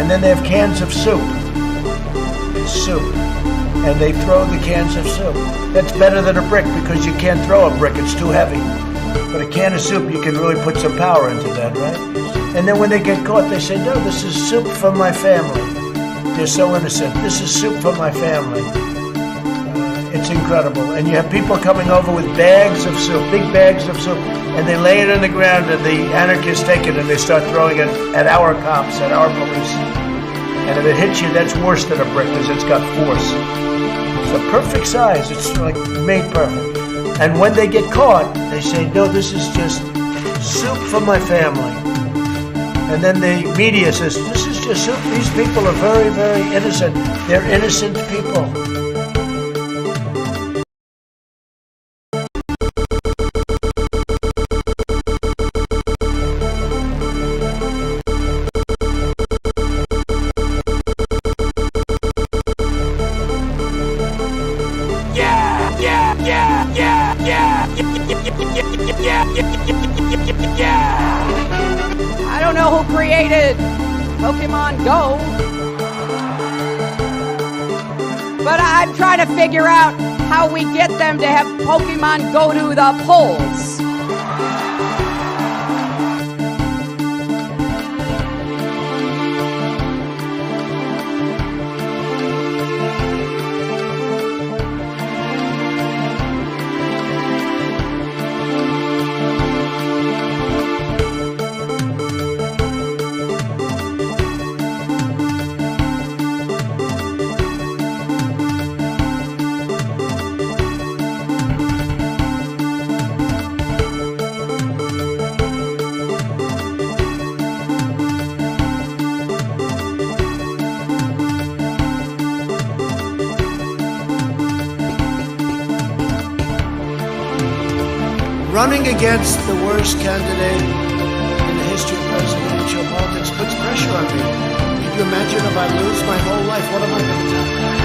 And then they have cans of soup. And they throw the cans of soup. That's better than a brick because you can't throw a brick, it's too heavy. But a can of soup, you can really put some power into that, right? And then when they get caught, they say, no, this is soup for my family. They're so innocent. This is soup for my family. It's incredible. And you have people coming over with bags of soup, big bags of soup, and they lay it on the ground, and the anarchists take it and they start throwing it at our cops, at our police. And if it hits you, that's worse than a brick because it's got force. It's a perfect size. It's like made perfect. And when they get caught, they say, no, this is just soup for my family. And then the media says, this is just soup. These people are very, very innocent. They're innocent people. I don't know who created Pokemon Go, but I'm trying to figure out how we get them to have Pokemon go to the polls. Running against the worst candidate in the history of presidential politics puts pressure on me. Can you imagine if I lose my whole life? What am I going to do?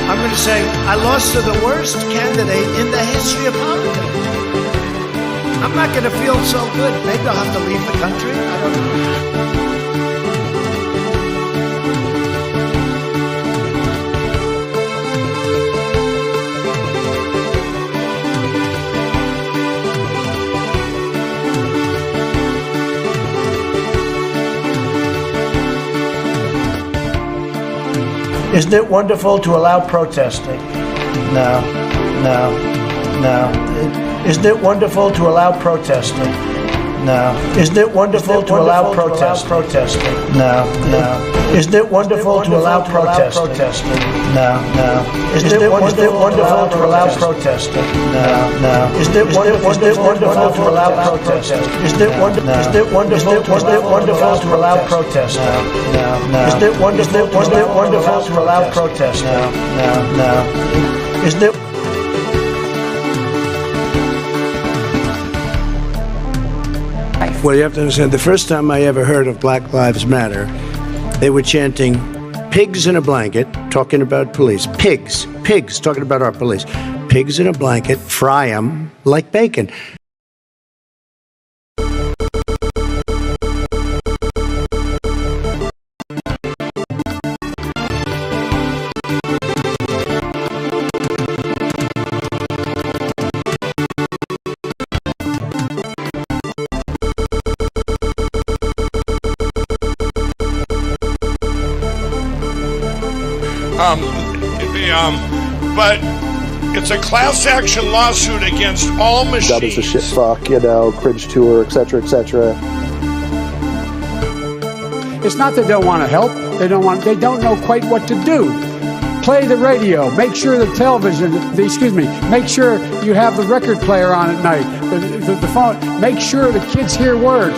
I'm going to say, I lost to the worst candidate in the history of politics. I'm not going to feel so good. Maybe I'll have to leave the country. I don't know. Isn't it wonderful to allow protesting? No. Isn't it wonderful to allow protesting? No. Isn't it wonderful to allow protesting? No. Isn't it wonderful to allow protesting? No. Isn't it wonderful to allow protesting? No. Isn't it wonderful to allow protesting? Isn't it wonderful to allow protesting? No. Isn't it wonderful to allow protesting? No. Isn't it? Well, you have to understand, the first time I ever heard of Black Lives Matter, they were chanting pigs in a blanket, talking about police. Pigs, talking about our police. Pigs in a blanket, fry them like bacon. But it's a class action lawsuit against all machines. That was a shit fuck, cringe tour, etc., etc. It's not that they don't want to help. They don't know quite what to do. Play the radio. Make sure the television, make sure you have the record player on at night, the phone. Make sure the kids hear words.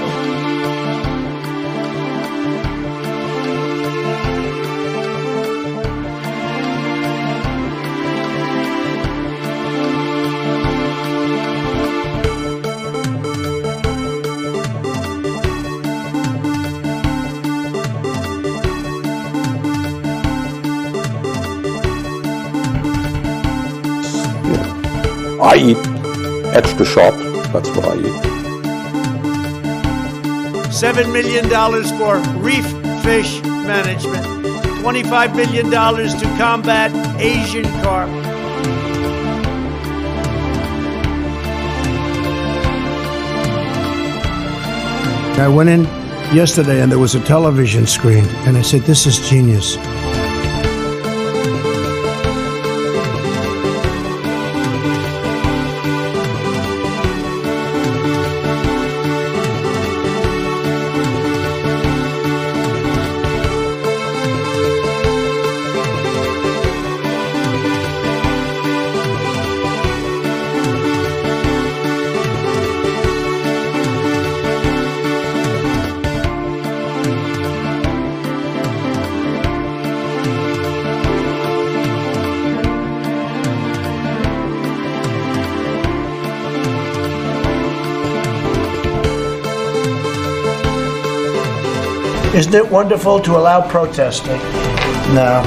I eat extra sharp. That's what I eat. $7 million for reef fish management. $25 million to combat Asian carp. I went in yesterday and there was a television screen, and I said, this is genius. Isn't it wonderful to allow protesting? No.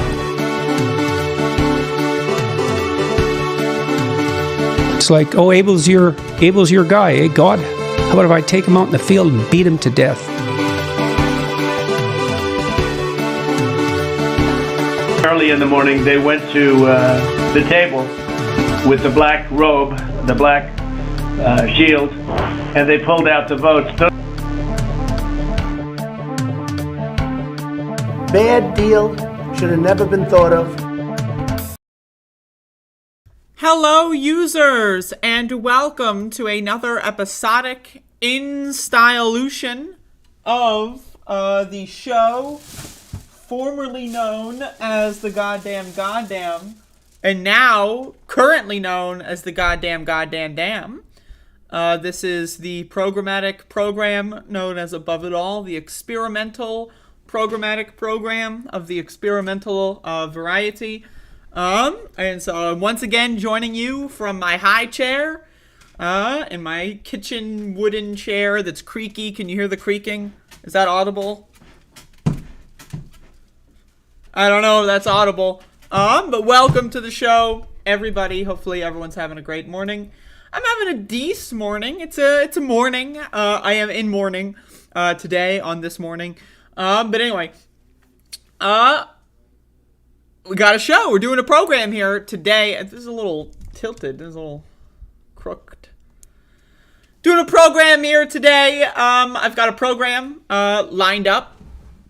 It's like, oh, Abel's your guy, eh, God? How about if I take him out in the field and beat him to death? Early in the morning, they went to the table with the black robe, the black shield, and they pulled out the votes. Bad deal. Should have never been thought of. Hello, users, and welcome to another episodic in-stylution of the show formerly known as the Goddamn, and now currently known as the Goddamn Damn. This is the programmatic program known as Above It All, the experimental programmatic program of the experimental variety. And so once again joining you from my high chair, in my kitchen wooden chair that's creaky. Can you hear the creaking? Is that audible? I don't know if that's audible. But welcome to the show, everybody. Hopefully everyone's having a great morning. I'm having a decent morning. It's a morning. I am in mourning today on this morning. But anyway, we got a show. We're doing a program here today. This is a little tilted. This is a little crooked. Doing a program here today. I've got a program lined up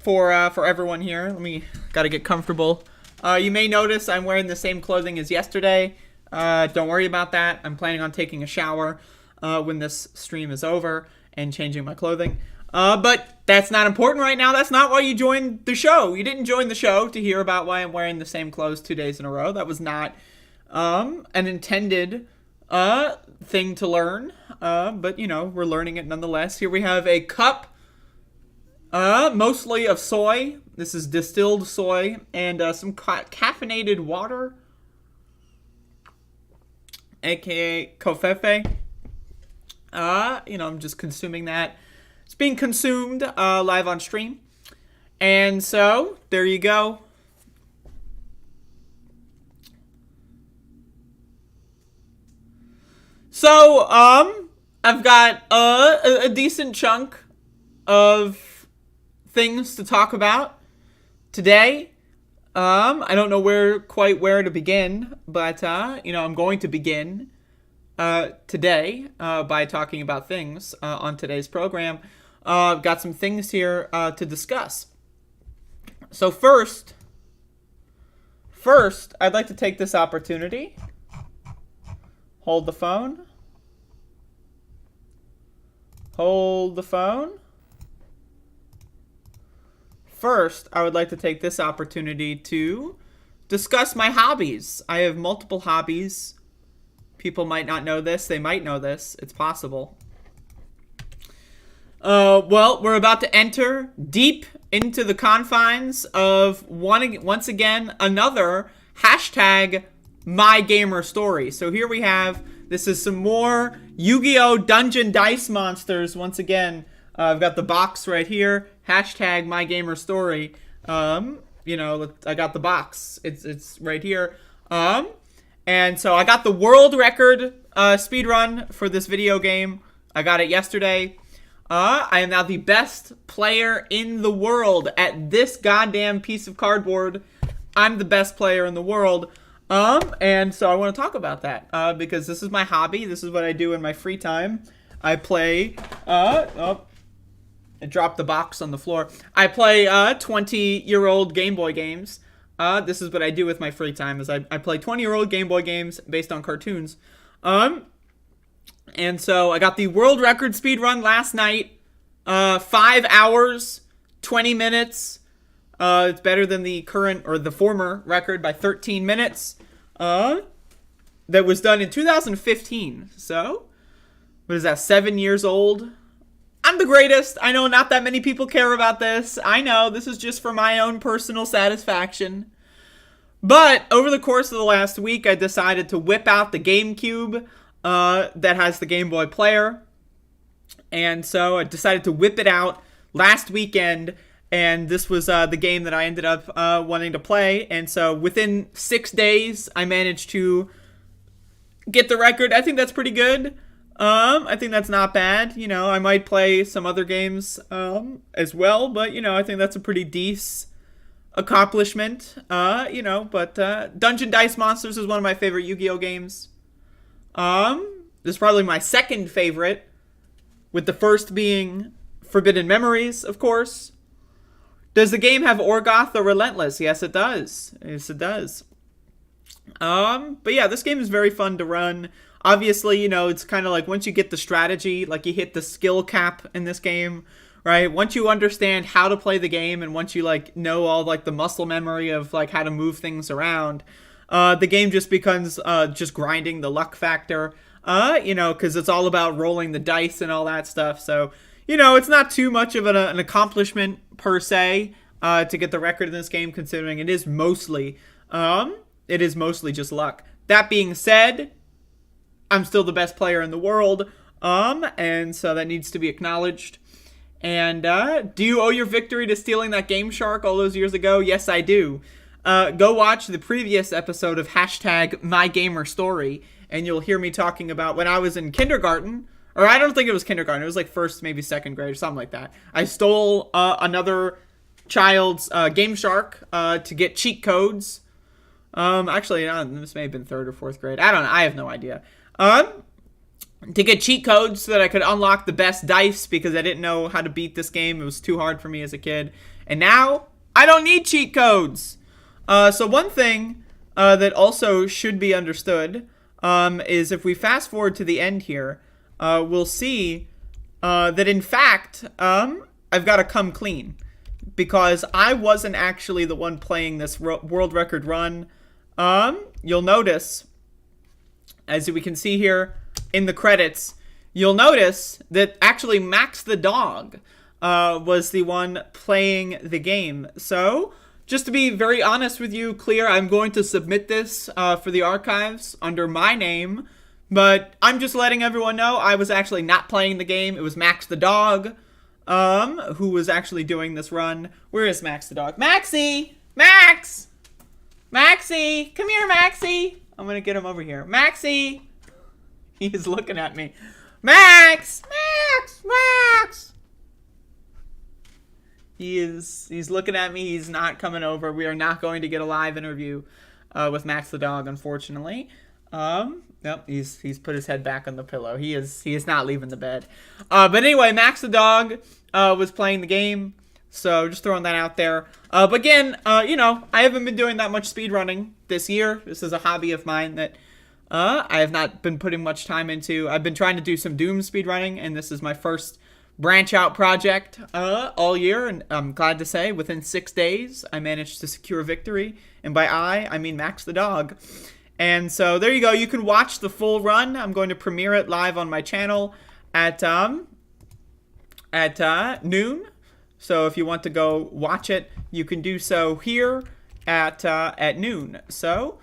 for everyone here. Gotta get comfortable. You may notice I'm wearing the same clothing as yesterday. Don't worry about that. I'm planning on taking a shower when this stream is over and changing my clothing. But that's not important right now. That's not why you joined the show. You didn't join the show to hear about why I'm wearing the same clothes 2 days in a row. That was not an intended thing to learn. But, you know, we're learning it nonetheless. Here we have a cup, mostly of soy. This is distilled soy and some caffeinated water, aka covfefe. I'm just consuming that. It's being consumed live on stream. And so, there you go. So, I've got a decent chunk of things to talk about today. I don't know quite where to begin, but, I'm going to begin today by talking about things on today's program. I've got some things here to discuss. So first, I'd like to take this opportunity. Hold the phone. First, I would like to take this opportunity to discuss my hobbies. I have multiple hobbies. People might not know this. They might know this. It's possible. Well, we're about to enter deep into the confines of once again another hashtag #MyGamerStory. So here we have, this is some more Yu-Gi-Oh! Dungeon Dice Monsters. Once again, I've got the box right here. Hashtag #MyGamerStory. I got the box. It's right here. And so I got the world record speedrun for this video game. I got it yesterday. I am now the best player in the world at this goddamn piece of cardboard. I'm the best player in the world. And so I want to talk about that, because this is my hobby. This is what I do in my free time. I play, I dropped the box on the floor. I play, 20-year-old Game Boy games. This is what I do with my free time, is I play 20-year-old Game Boy games based on cartoons. And so I got the world record speed run last night. 5 hours, 20 minutes. It's better than the current, or the former record by 13 minutes. That was done in 2015. So, what is that, 7 years old? I'm the greatest. I know not that many people care about this. I know, this is just for my own personal satisfaction. But over the course of the last week, I decided to whip out the GameCube that has the Game Boy player. And so I decided to whip it out last weekend. And this was the game that I ended up wanting to play. And so within 6 days, I managed to get the record. I think that's pretty good. I think that's not bad. You know, I might play some other games as well. But, you know, I think that's a pretty decent accomplishment. You know, but Dungeon Dice Monsters is one of my favorite Yu-Gi-Oh games. This is probably my second favorite, with the first being Forbidden Memories, of course. Does the game have Orgoth or Relentless? Yes, it does. Yes, it does. But yeah, this game is very fun to run. Obviously, you know, it's kind of like once you get the strategy, like you hit the skill cap in this game, right? Once you understand how to play the game, and once you like know all like the muscle memory of like how to move things around, the game just becomes just grinding the luck factor, you know, because it's all about rolling the dice and all that stuff. So, you know, it's not too much of an accomplishment per se to get the record in this game, considering it is mostly just luck. That being said, I'm still the best player in the world, and so that needs to be acknowledged. And do you owe your victory to stealing that Game Shark all those years ago? Yes, I do. Go watch the previous episode of #MyGamerStory, and you'll hear me talking about when I was in kindergarten. Or I don't think it was kindergarten. It was like first, maybe second grade or something like that. I stole another child's Game Shark to get cheat codes. Actually, this may have been third or fourth grade. I don't know. I have no idea. To get cheat codes so that I could unlock the best dice, because I didn't know how to beat this game. It was too hard for me as a kid. And now, I don't need cheat codes. So one thing that also should be understood is if we fast forward to the end here, we'll see that in fact, I've got to come clean, because I wasn't actually the one playing this world record run. You'll notice, as we can see here in the credits, you'll notice that actually Max the dog was the one playing the game. So, just to be very honest with you, clear, I'm going to submit this for the archives under my name. But I'm just letting everyone know I was actually not playing the game. It was Max the dog who was actually doing this run. Where is Max the dog? Maxie! Max! Maxie! Come here, Maxie! I'm going to get him over here. Maxie! He is looking at me. Max! Max! Max! He's looking at me. He's not coming over. We are not going to get a live interview with Max the dog, unfortunately. Nope, he's put his head back on the pillow. He is not leaving the bed. But anyway, Max the dog was playing the game, so just throwing that out there. But again, you know, I haven't been doing that much speedrunning this year. This is a hobby of mine that I have not been putting much time into. I've been trying to do some Doom speedrunning, and this is my first branch out project all year, and I'm glad to say within 6 days I managed to secure victory, and by I mean Max the dog. And so there you go. You can watch the full run. I'm going to premiere it live on my channel at noon. So if you want to go watch it, you can do so here at noon. So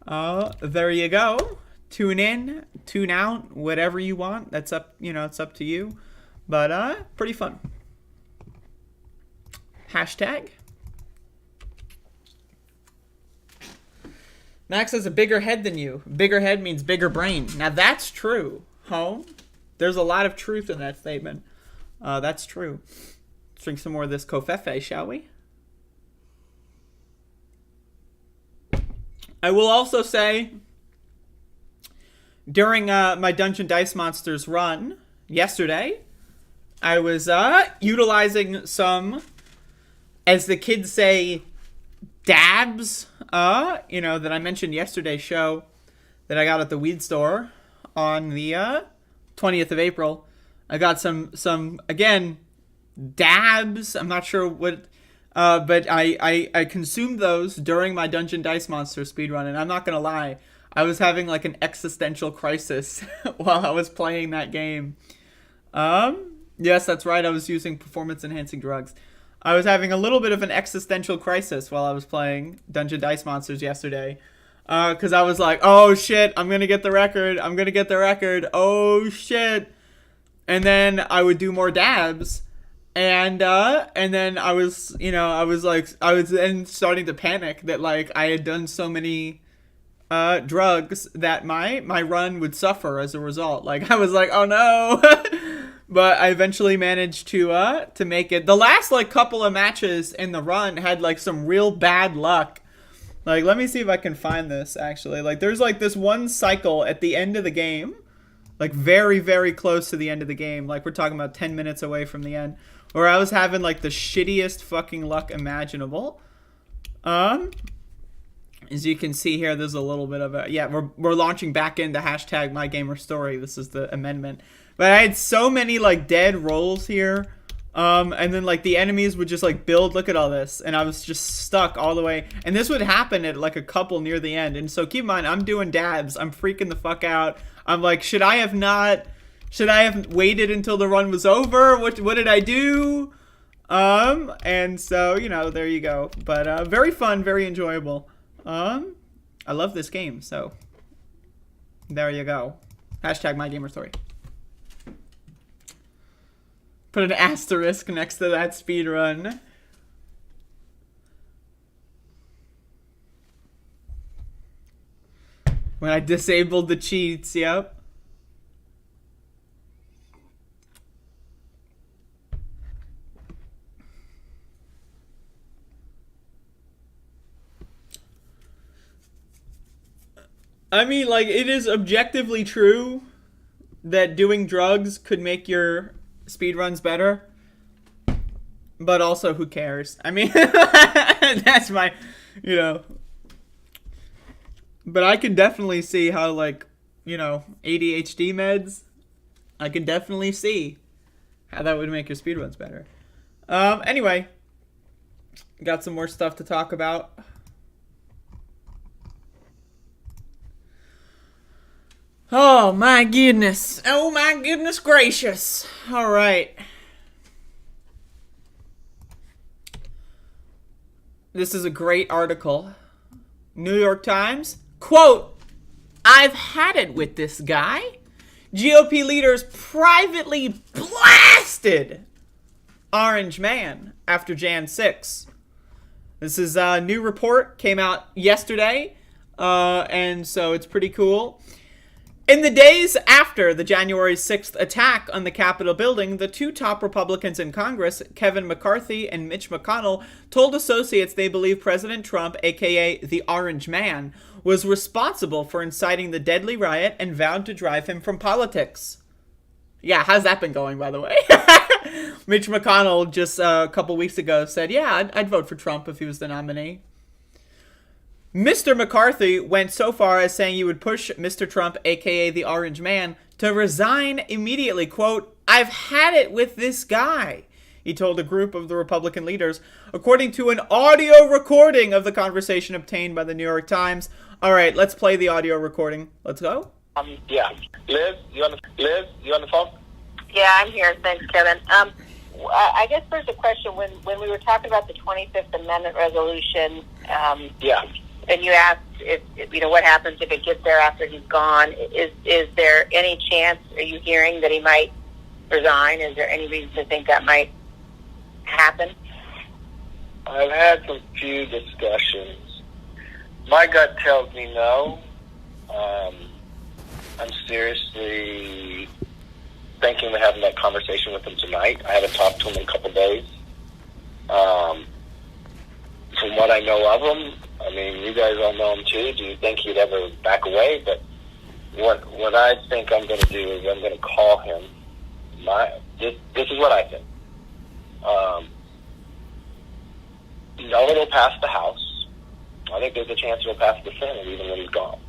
there you go. Tune in, tune out, whatever you want. That's up, you know, it's up to you. But pretty fun. Hashtag. Max has a bigger head than you. Bigger head means bigger brain. Now that's true, home. There's a lot of truth in that statement. That's true. Let's drink some more of this Kofefe, shall we? I will also say, during my Dungeon Dice Monsters run yesterday, I was utilizing some, as the kids say, dabs, that I mentioned yesterday's show that I got at the weed store on the 20th of April. I got some again, dabs. I'm not sure what, but I consumed those during my Dungeon Dice Monster speedrun, and I'm not going to lie, I was having like an existential crisis while I was playing that game. Yes, that's right, I was using performance-enhancing drugs. I was having a little bit of an existential crisis while I was playing Dungeon Dice Monsters yesterday. Because I was like, oh shit, I'm going to get the record. Oh shit. And then I would do more dabs. And then I was then starting to panic that like I had done so many drugs that my run would suffer as a result. Like I was like, oh no. But I eventually managed to make it. The last like couple of matches in the run had like some real bad luck. Like, let me see if I can find this, actually. Like, there's, like, this one cycle at the end of the game. Like, very, very close to the end of the game. Like, we're talking about 10 minutes away from the end. Where I was having, like, the shittiest fucking luck imaginable. As you can see here, there's a little bit of a... Yeah, we're launching back into hashtag MyGamerStory. This is the amendment. But I had so many, like, dead rolls here. And then, like, the enemies would just, like, build. Look at all this. And I was just stuck all the way. And this would happen at, like, a couple near the end. And so keep in mind, I'm doing dabs. I'm freaking the fuck out. I'm like, should I have waited until the run was over? What did I do? And so, there you go. But, very fun, very enjoyable. I love this game, so there you go. Hashtag MyGamerStory. Put an asterisk next to that speed run. When I disabled the cheats, yep. I mean, like, it is objectively true that doing drugs could make your speedruns better, but also who cares? I mean, that's my, but I can definitely see how, like, ADHD meds, I can definitely see how that would make your speedruns better. Anyway, got some more stuff to talk about. Oh my goodness. Oh my goodness gracious. All right. This is a great article. New York Times. Quote, I've had it with this guy. GOP leaders privately blasted Orange Man after Jan 6. This is a new report, came out yesterday, and so it's pretty cool. In the days after the January 6th attack on the Capitol building, the two top Republicans in Congress, Kevin McCarthy and Mitch McConnell, told associates they believe President Trump, aka the Orange Man, was responsible for inciting the deadly riot and vowed to drive him from politics. Yeah, how's that been going, by the way? Mitch McConnell just a couple weeks ago said, yeah, I'd vote for Trump if he was the nominee. Mr. McCarthy went so far as saying he would push Mr. Trump, aka the Orange Man, to resign immediately. Quote, I've had it with this guy, he told a group of the Republican leaders, according to an audio recording of the conversation obtained by the New York Times. All right, let's play the audio recording. Let's go. Yeah. Liz, you on the phone? Yeah, I'm here. Thanks, Kevin. I guess there's a question. When we were talking about the 25th Amendment resolution, yeah. And you asked if what happens if it gets there after he's gone. Is there any chance? Are you hearing that he might resign? Is there any reason to think that might happen? I've had some few discussions. My gut tells me no. I'm seriously thinking of having that conversation with him tonight. I haven't talked to him in a couple days. From what I know of him, I mean, you guys all know him too. Do you think he'd ever back away? But what I think I'm going to do is I'm going to call him. This is what I think. No, it'll pass the House. I think there's a chance it'll pass the Senate even when he's gone.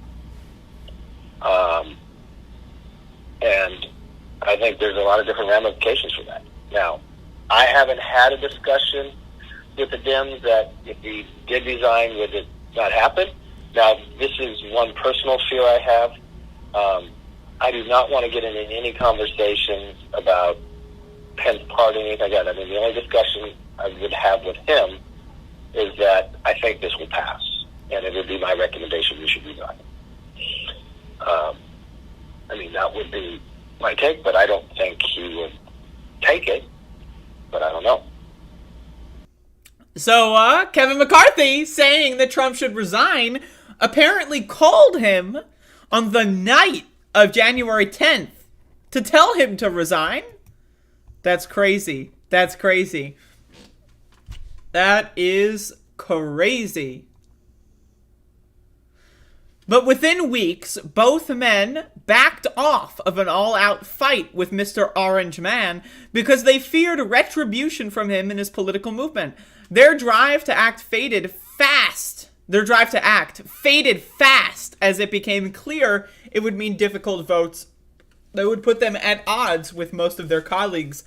And I think there's a lot of different ramifications for that. Now, I haven't had a discussion with the Dems that if he did resign, would it not happen? Now, this is one personal fear I have. I do not want to get into any conversations about Pence party or anything like that. I mean, the only discussion I would have with him is that I think this will pass, and it would be my recommendation we should resign. I mean, that would be my take, but I don't think he would take it, but I don't know. So, Kevin McCarthy, saying that Trump should resign, apparently called him on the night of January 10th to tell him to resign. That's crazy. That's crazy. That is crazy. But within weeks, both men backed off of an all-out fight with Mr. Orange Man because they feared retribution from him and his political movement. Their drive to act faded fast as it became clear it would mean difficult votes that would put them at odds with most of their colleagues.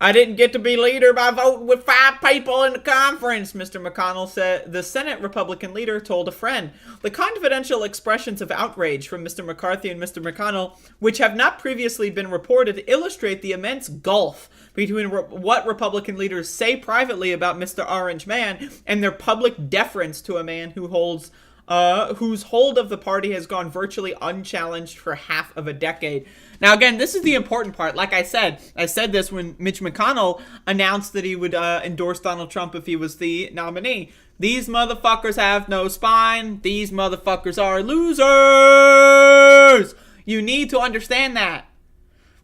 I didn't get to be leader by voting with 5 people in the conference, Mr. McConnell said. The Senate Republican leader told a friend. The confidential expressions of outrage from Mr. McCarthy and Mr. McConnell, which have not previously been reported, illustrate the immense gulf between what Republican leaders say privately about Mr. Orange Man and their public deference to a man who holds whose hold of the party has gone virtually unchallenged for half of a decade. Now, again, this is the important part. Like I said this when Mitch McConnell announced that he would endorse Donald Trump if he was the nominee. These motherfuckers have no spine. These motherfuckers are losers. You need to understand that.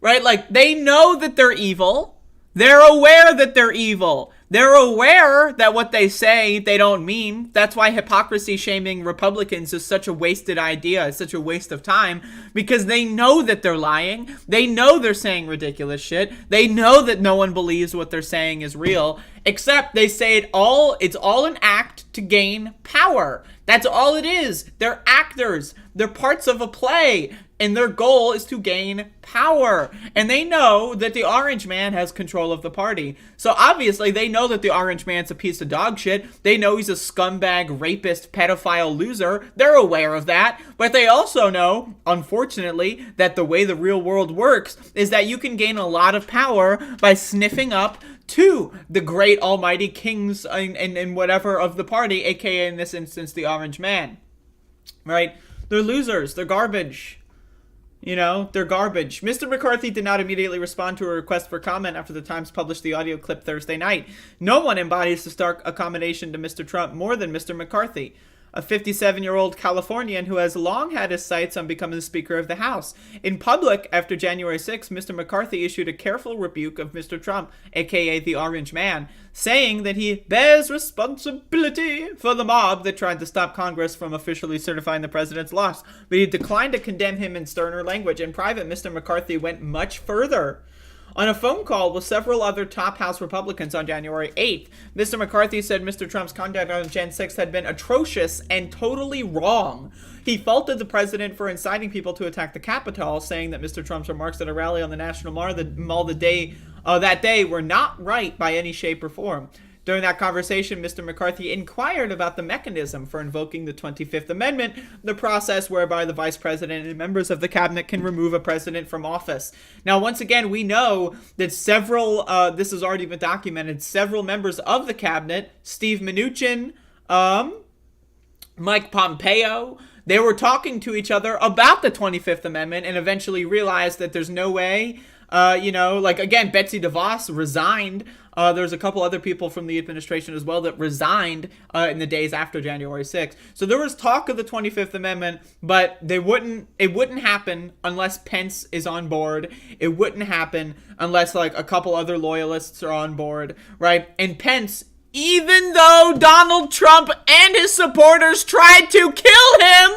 Right? Like, they know that they're evil. They're aware that they're evil. They're aware that what they say, they don't mean. That's why hypocrisy shaming Republicans is such a wasted idea. It's such a waste of time because they know that they're lying. They know they're saying ridiculous shit. They know that no one believes what they're saying is real, except they say it's all an act to gain power. That's all it is. They're actors. They're parts of a play. And their goal is to gain power. And they know that the Orange Man has control of the party. So obviously they know that the Orange Man's a piece of dog shit. They know he's a scumbag, rapist, pedophile loser. They're aware of that. But they also know, unfortunately, that the way the real world works is that you can gain a lot of power by sniffing up to the great almighty kings and whatever of the party, aka in this instance, the Orange Man. Right? They're losers. They're garbage. You know, they're garbage. Mr. McCarthy did not immediately respond to a request for comment after the Times published the audio clip Thursday night. No one embodies the stark accommodation to Mr. Trump more than Mr. McCarthy, a 57-year-old Californian who has long had his sights on becoming the Speaker of the House. In public, after January 6, Mr. McCarthy issued a careful rebuke of Mr. Trump, aka the Orange Man, saying that he bears responsibility for the mob that tried to stop Congress from officially certifying the president's loss. But he declined to condemn him in sterner language. In private, Mr. McCarthy went much further. On a phone call with several other top House Republicans on January 8th, Mr. McCarthy said Mr. Trump's conduct on Jan 6 had been atrocious and totally wrong. He faulted the president for inciting people to attack the Capitol, saying that Mr. Trump's remarks at a rally on the National Mall that day were not right by any shape or form. During that conversation, Mr. McCarthy inquired about the mechanism for invoking the 25th Amendment, the process whereby the vice president and members of the cabinet can remove a president from office. Now, once again, we know that this has already been documented, several members of the cabinet, Steve Mnuchin, Mike Pompeo, they were talking to each other about the 25th Amendment and eventually realized that there's no way Like, again, Betsy DeVos resigned. There's a couple other people from the administration as well that resigned in the days after January 6th. So there was talk of the 25th Amendment, but it wouldn't happen unless Pence is on board. It wouldn't happen unless, like, a couple other loyalists are on board, right? And Pence, even though Donald Trump and his supporters tried to kill him,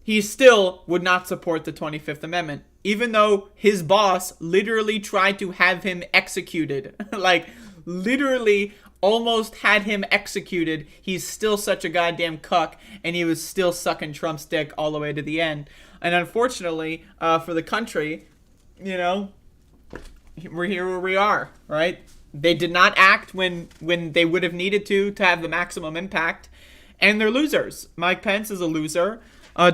he still would not support the 25th Amendment, even though his boss literally tried to have him executed. Like, literally almost had him executed. He's still such a goddamn cuck, and he was still sucking Trump's dick all the way to the end. And unfortunately, for the country, we're here where we are, right? They did not act when they would have needed to have the maximum impact, and they're losers. Mike Pence is a loser.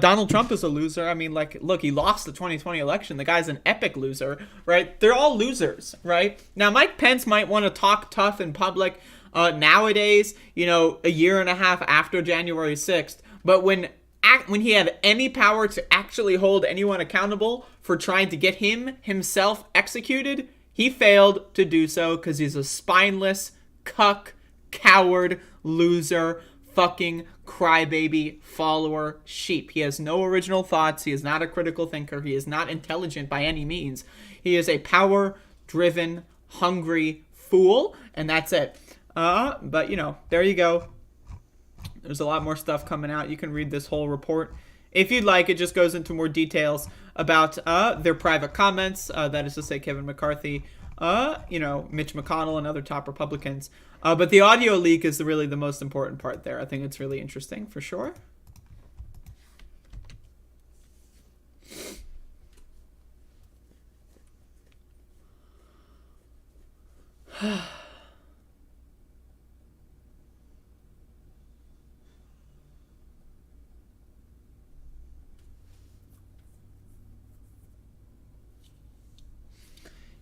Donald Trump is a loser. I mean, like, look, he lost the 2020 election. The guy's an epic loser, right? They're all losers, right? Now, Mike Pence might want to talk tough in public nowadays, a year and a half after January 6th. But when he had any power to actually hold anyone accountable for trying to get himself executed, he failed to do so because he's a spineless, cuck, coward, loser, fucking crybaby follower sheep. He has no original thoughts. He is not a critical thinker. He is not intelligent by any means. He is a power-driven, hungry fool, and that's it. But, there you go. There's a lot more stuff coming out. You can read this whole report if you'd like. It just goes into more details about their private comments. That is to say, Kevin McCarthy, Mitch McConnell, and other top Republicans. But the audio leak is really the most important part there. I think it's really interesting, for sure.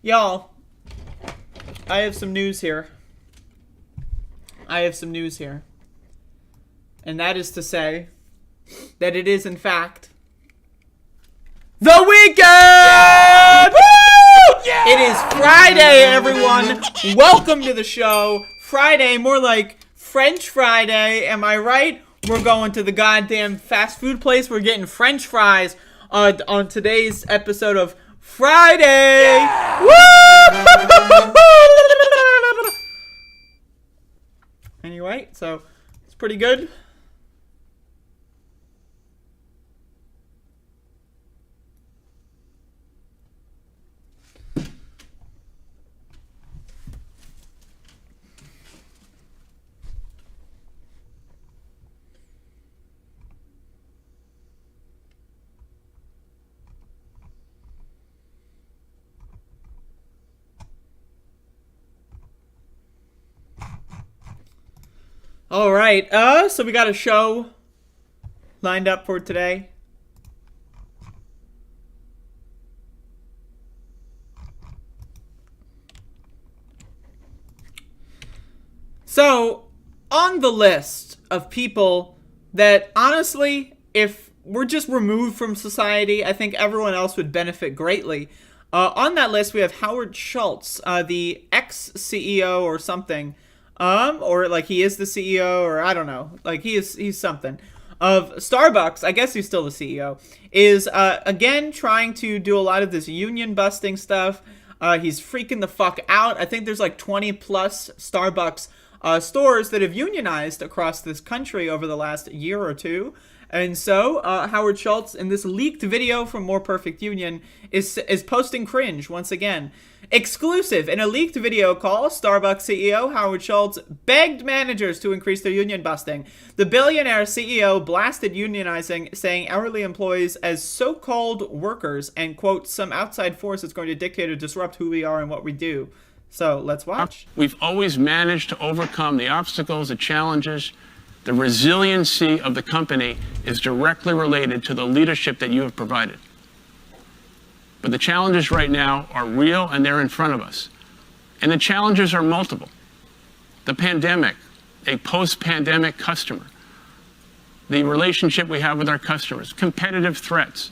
Y'all, I have some news here. And that is to say that it is, in fact, the weekend! Yeah! Woo! Yeah! It is Friday, everyone. Welcome to the show. Friday, more like French Friday. Am I right? We're going to the goddamn fast food place. We're getting French fries on today's episode of Friday. Yeah! Woo! Anyway, so it's pretty good. All right, so we got a show lined up for today. So, on the list of people that, honestly, if we're just removed from society, I think everyone else would benefit greatly. On that list, we have Howard Schultz, the ex-CEO or something, or like he is the CEO, or I don't know, like he's something, of Starbucks. I guess he's still the CEO, is again trying to do a lot of this union busting stuff. He's freaking the fuck out. I think there's like 20 plus Starbucks stores that have unionized across this country over the last year or two. And so Howard Schultz, in this leaked video from More Perfect Union, is posting cringe once again. Exclusive. In a leaked video call, Starbucks CEO Howard Schultz begged managers to increase their union busting. The billionaire CEO blasted unionizing, saying hourly employees as so-called workers and, quote, some outside force is going to dictate or disrupt who we are and what we do. So let's watch. We've always managed to overcome the obstacles, the challenges. The resiliency of the company is directly related to the leadership that you have provided. But the challenges right now are real and they're in front of us. And the challenges are multiple. The pandemic, a post-pandemic customer, the relationship we have with our customers, competitive threats,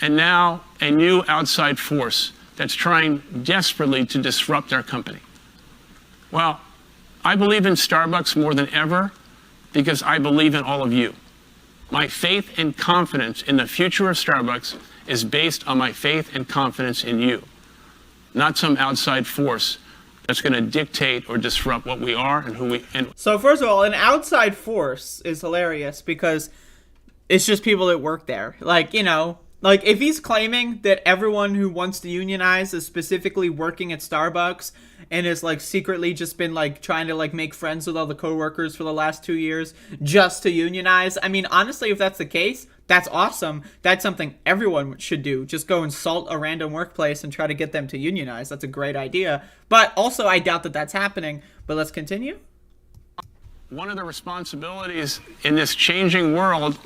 and now a new outside force that's trying desperately to disrupt our company. Well, I believe in Starbucks more than ever because I believe in all of you. My faith and confidence in the future of Starbucks is based on my faith and confidence in you, not some outside force that's going to dictate or disrupt what we are and who we... So first of all, an outside force is hilarious because it's just people that work there. Like, you know, like if he's claiming that everyone who wants to unionize is specifically working at Starbucks and is like secretly just been like trying to like make friends with all the coworkers for the last 2 years just to unionize. I mean, honestly, if that's the case, that's awesome. That's something everyone should do. Just go insult a random workplace and try to get them to unionize. That's a great idea. But also, I doubt that that's happening. But let's continue. One of the responsibilities in this changing world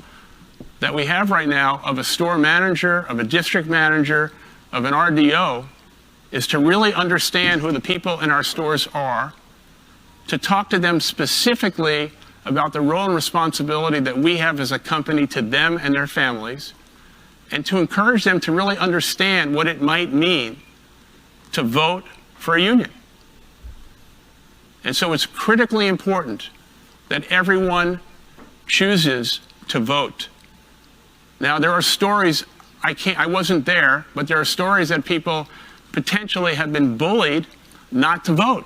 that we have right now of a store manager, of a district manager, of an RDO, is to really understand who the people in our stores are, to talk to them specifically about the role and responsibility that we have as a company to them and their families, and to encourage them to really understand what it might mean to vote for a union. And so it's critically important that everyone chooses to vote. Now, there are stories, I wasn't there, but there are stories that people potentially have been bullied not to vote.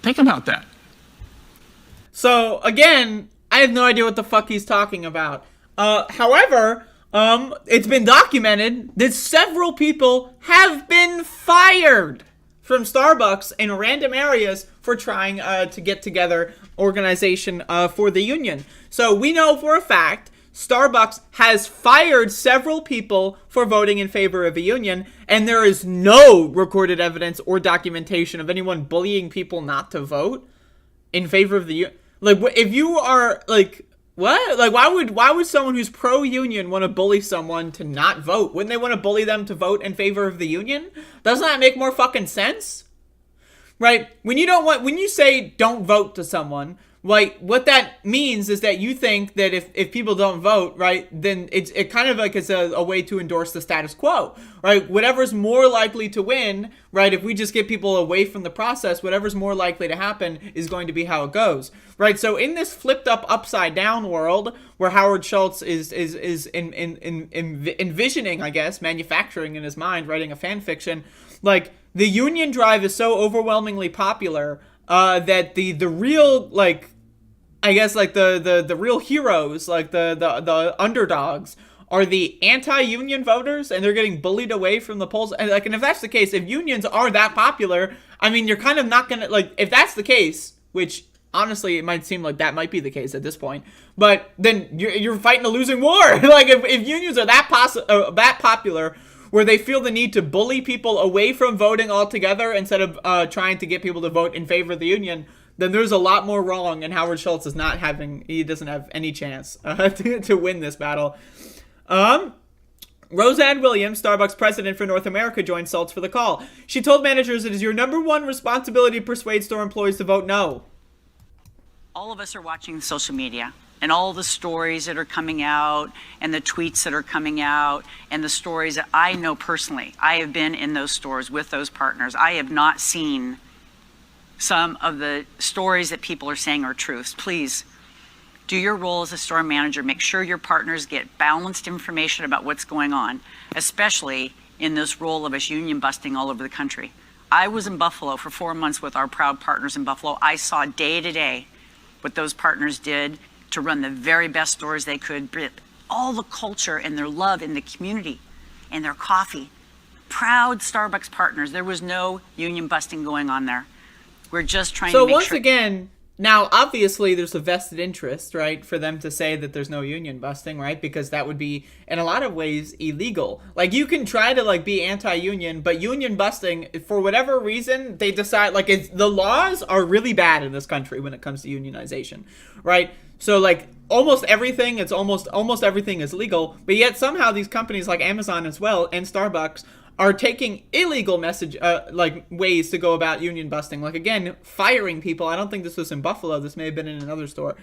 Think about that. So, again, I have no idea what the fuck he's talking about. However, it's been documented that several people have been fired from Starbucks in random areas for trying to get together organization for the union. So we know for a fact Starbucks has fired several people for voting in favor of a union, and there is no recorded evidence or documentation of anyone bullying people not to vote in favor of the union. Like, if you are, like, what? Like, why would someone who's pro-union want to bully someone to not vote? Wouldn't they want to bully them to vote in favor of the union? Doesn't that make more fucking sense? Right? When you say don't vote to someone, like, what that means is that you think that if people don't vote, right, then it kind of like is a way to endorse the status quo, right? Whatever's more likely to win, right, if we just get people away from the process, whatever's more likely to happen is going to be how it goes, right? So in this flipped up, upside down world where Howard Schultz is envisioning, I guess, manufacturing in his mind, writing a fan fiction, like, the union drive is so overwhelmingly popular that the real, like, I guess, like, the real heroes, like the underdogs, are the anti-union voters, and they're getting bullied away from the polls. And, like, and if that's the case, if unions are that popular, I mean, you're kind of not gonna, like, if that's the case, which honestly it might seem like that might be the case at this point, but then you're fighting a losing war. Like, if unions are that popular, where they feel the need to bully people away from voting altogether instead of trying to get people to vote in favor of the union, then there's a lot more wrong, and Howard Schultz he doesn't have any chance to win this battle. Roseanne Williams, Starbucks president for North America, joined Schultz for the call. She told managers it is your number one responsibility to persuade store employees to vote no. All of us are watching social media and all the stories that are coming out and the tweets that are coming out and the stories that I know personally. I have been in those stores with those partners. I have not seen some of the stories that people are saying are truths. Please do your role as a store manager. Make sure your partners get balanced information about what's going on, especially in this role of us union busting all over the country. I was in Buffalo for 4 months with our proud partners in Buffalo. I saw day to day what those partners did to run the very best stores they could, all the culture and their love in the community and their coffee. Proud Starbucks partners. There was no union busting going on there. We're just trying to make sure. So once again, now obviously there's a vested interest, right, for them to say that there's no union busting, right? Because that would be, in a lot of ways, illegal. Like, you can try to, like, be anti-union, but union busting, for whatever reason, they decide, like, the laws are really bad in this country when it comes to unionization, right? So, like, almost everything is legal, but yet somehow these companies like Amazon as well and Starbucks are taking illegal ways to go about union busting. Like, again, firing people. I don't think this was in Buffalo. This may have been in another store.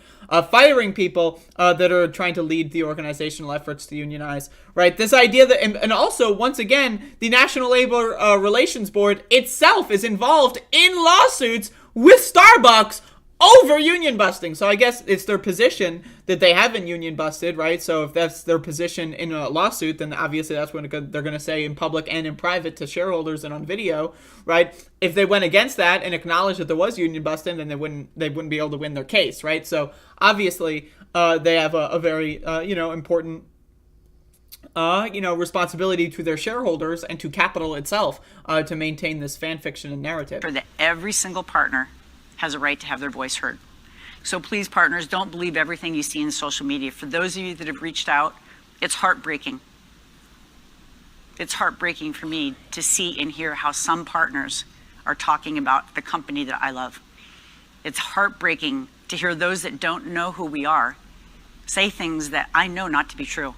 Firing people that are trying to lead the organizational efforts to unionize, right? This idea that, and also, once again, the National Labor Relations Board itself is involved in lawsuits with Starbucks over union busting. So I guess it's their position that they haven't union busted, right? So if that's their position in a lawsuit, then obviously that's what they're going to say in public and in private to shareholders and on video, right? If they went against that and acknowledged that there was union busting, then they wouldn't be able to win their case, right? So obviously they have a very important responsibility to their shareholders and to capital itself to maintain this fan fiction and narrative. For that every single partner has a right to have their voice heard. So please, partners, don't believe everything you see in social media. For those of you that have reached out, it's heartbreaking. It's heartbreaking for me to see and hear how some partners are talking about the company that I love. It's heartbreaking to hear those that don't know who we are say things that I know not to be true.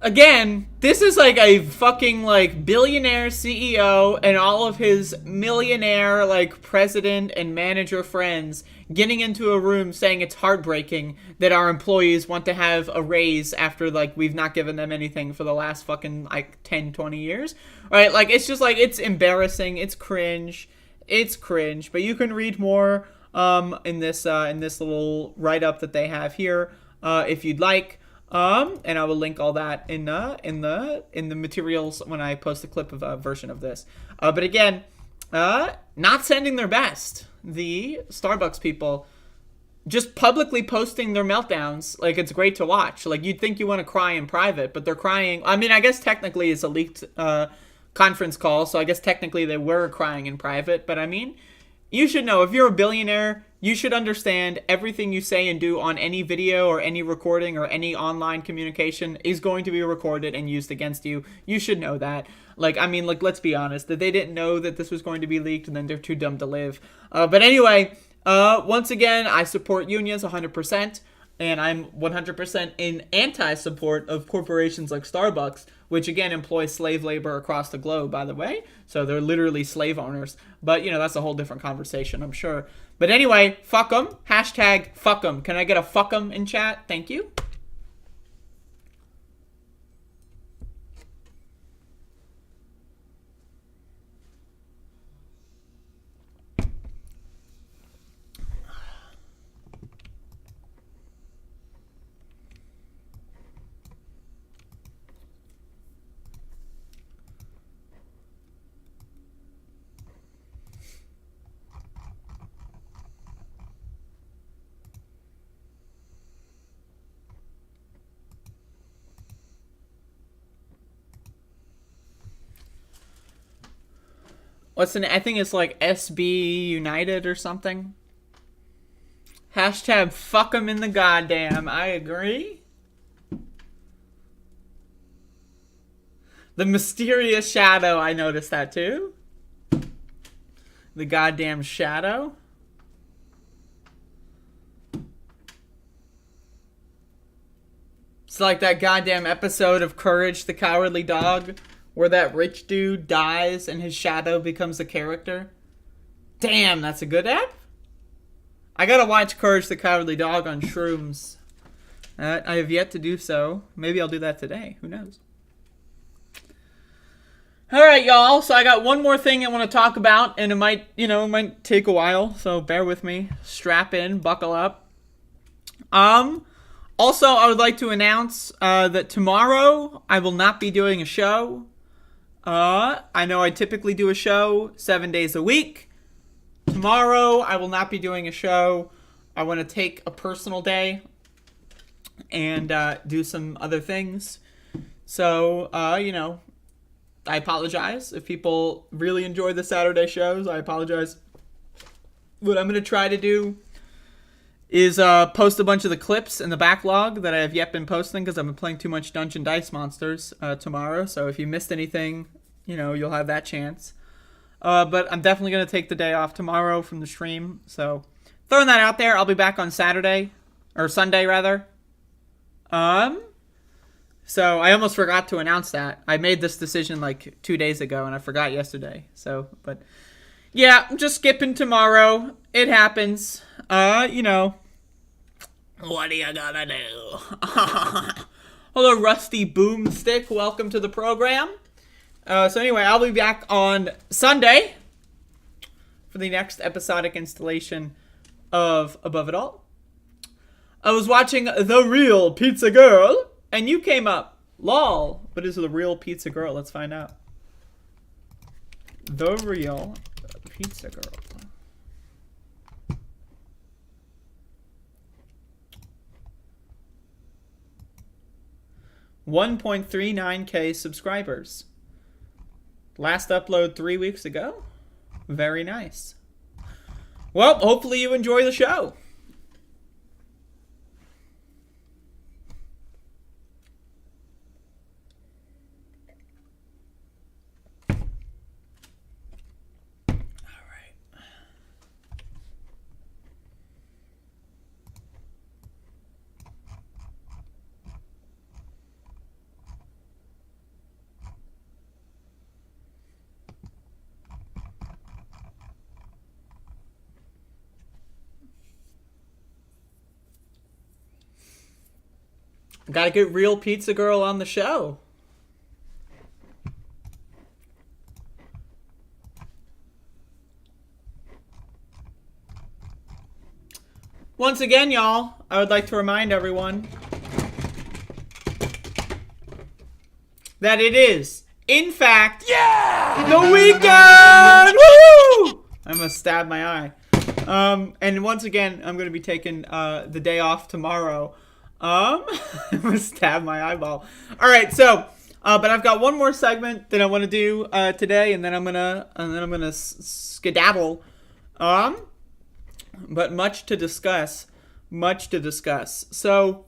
Again, this is like a fucking billionaire CEO and all of his millionaire president and manager friends getting into a room saying it's heartbreaking that our employees want to have a raise after we've not given them anything for the last fucking 10, 20 years. Right? It's just it's embarrassing. It's cringe. It's cringe. But you can read more in this little write-up that they have here if you'd like. And I will link all that in the materials when I post a clip of a version of this. But again, not sending their best. The Starbucks people just publicly posting their meltdowns. It's great to watch. You'd think you want to cry in private, but they're crying. I mean, I guess technically it's a leaked conference call, so I guess technically they were crying in private. But I mean, you should know, if you're a billionaire, you should understand everything you say and do on any video or any recording or any online communication is going to be recorded and used against you. You should know that. Let's be honest, that they didn't know that this was going to be leaked and then they're too dumb to live. But anyway, once again, I support unions 100%. And I'm 100% in anti-support of corporations like Starbucks, which again employ slave labor across the globe, by the way. So they're literally slave owners. But, that's a whole different conversation, I'm sure. But anyway, fuck them. Hashtag fuck them. Can I get a fuck them in chat? Thank you. I think it's SB United or something. Hashtag fuck 'em in the goddamn. I agree. The mysterious shadow, I noticed that too. The goddamn shadow. It's like that goddamn episode of Courage the Cowardly Dog, where that rich dude dies and his shadow becomes a character. Damn, that's a good app. I gotta watch Courage the Cowardly Dog on shrooms. I have yet to do so. Maybe I'll do that today. Who knows? Alright, y'all. So I got one more thing I want to talk about, and it might take a while, so bear with me. Strap in, buckle up. Also, I would like to announce that tomorrow I will not be doing a show. I know I typically do a show 7 days a week. Tomorrow, I will not be doing a show. I want to take a personal day and do some other things. So, I apologize if people really enjoy the Saturday shows. I apologize. What I'm going to try to do is post a bunch of the clips in the backlog that I have yet been posting because I've been playing too much Dungeon Dice Monsters tomorrow. So if you missed anything, you'll have that chance. But I'm definitely going to take the day off tomorrow from the stream. So throwing that out there, I'll be back on Saturday, or Sunday rather. So I almost forgot to announce that. I made this decision like 2 days ago, and I forgot yesterday. So, but yeah, I'm just skipping tomorrow. It happens. You know. What are you gonna do? Hello, Rusty Boomstick. Welcome to the program. So anyway, I'll be back on Sunday for the next episodic installation of Above It All. I was watching The Real Pizza Girl, and you came up. Lol. What is The Real Pizza Girl? Let's find out. The Real Pizza Girl. 1.39K subscribers. Last upload 3 weeks ago. Very nice. Well, hopefully you enjoy the show. Gotta get Real Pizza Girl on the show. Once again, y'all, I would like to remind everyone that it is, in fact, the weekend! Woo! I almost stabbed my eye. And once again, I'm going to be taking the day off tomorrow. I'm gonna stab my eyeball. All right, so, but I've got one more segment that I want to do today, and then I'm gonna skedaddle. But much to discuss. So,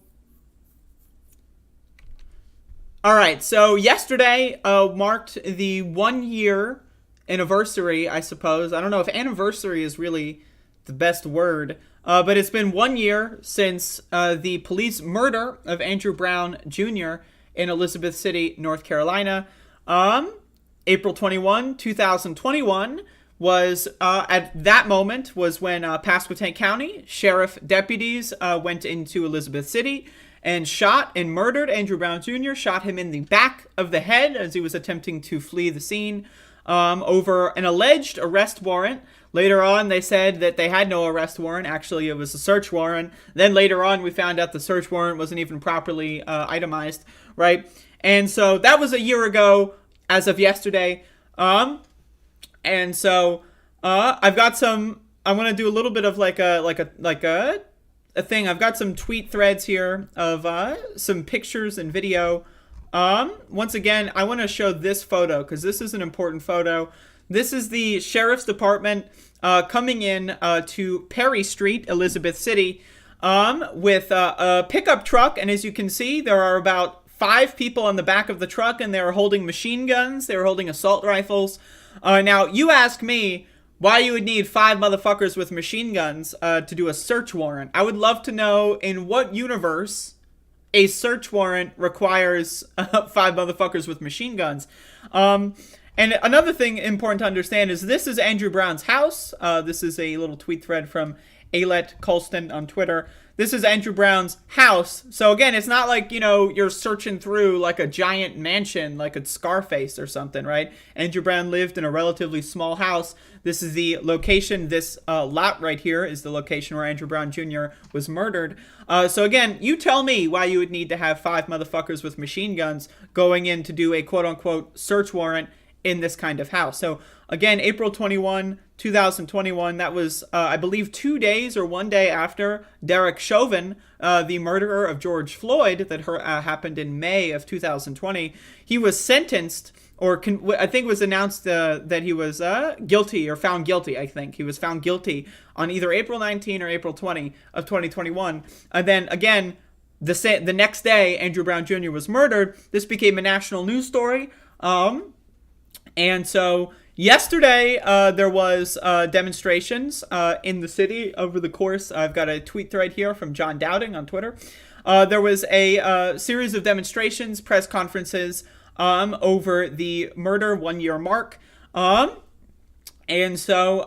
all right. So yesterday marked the 1 year anniversary, I suppose. I don't know if anniversary is really the best word. But it's been 1 year since the police murder of Andrew Brown Jr. in Elizabeth City, North Carolina. April 21, 2021 was, at that moment, was when Pasquotank County Sheriff deputies went into Elizabeth City and shot and murdered Andrew Brown Jr., shot him in the back of the head as he was attempting to flee the scene over an alleged arrest warrant. Later on, they said that they had no arrest warrant. Actually, it was a search warrant. Then later on, we found out the search warrant wasn't even properly itemized, right? And so that was a year ago, as of yesterday. And so I've got some. I want to do a little bit of like a thing. I've got some tweet threads here of some pictures and video. Once again, I want to show this photo because this is an important photo. This is the Sheriff's Department coming in to Perry Street, Elizabeth City, with a pickup truck. And as you can see, there are about 5 people on the back of the truck, and they're holding machine guns. They're holding assault rifles. Now, you ask me why you would need 5 motherfuckers with machine guns to do a search warrant. I would love to know in what universe a search warrant requires 5 motherfuckers with machine guns. And another thing important to understand is this is Andrew Brown's house. This is a little tweet thread from Alet Colston on Twitter. This is Andrew Brown's house. So again, it's not like, you know, you're searching through like a giant mansion, like a Scarface or something, right? Andrew Brown lived in a relatively small house. This is the location. This lot right here is the location where Andrew Brown Jr. was murdered. So again, you tell me why you would need to have 5 motherfuckers with machine guns going in to do a quote-unquote search warrant in this kind of house. So again, April 21, 2021, that was, I believe, 2 days or 1 day after Derek Chauvin, the murderer of George Floyd that happened in May of 2020. He was sentenced, or I think it was announced that he was guilty or found guilty, I think. He was found guilty on either April 19 or April 20 of 2021. And then again, the next day, Andrew Brown Jr. was murdered. This became a national news story. And so Yesterday, there was demonstrations in the city over the course. I've got a tweet thread here from John Dowding on Twitter. There was a series of demonstrations, press conferences over the murder 1 year mark. And so,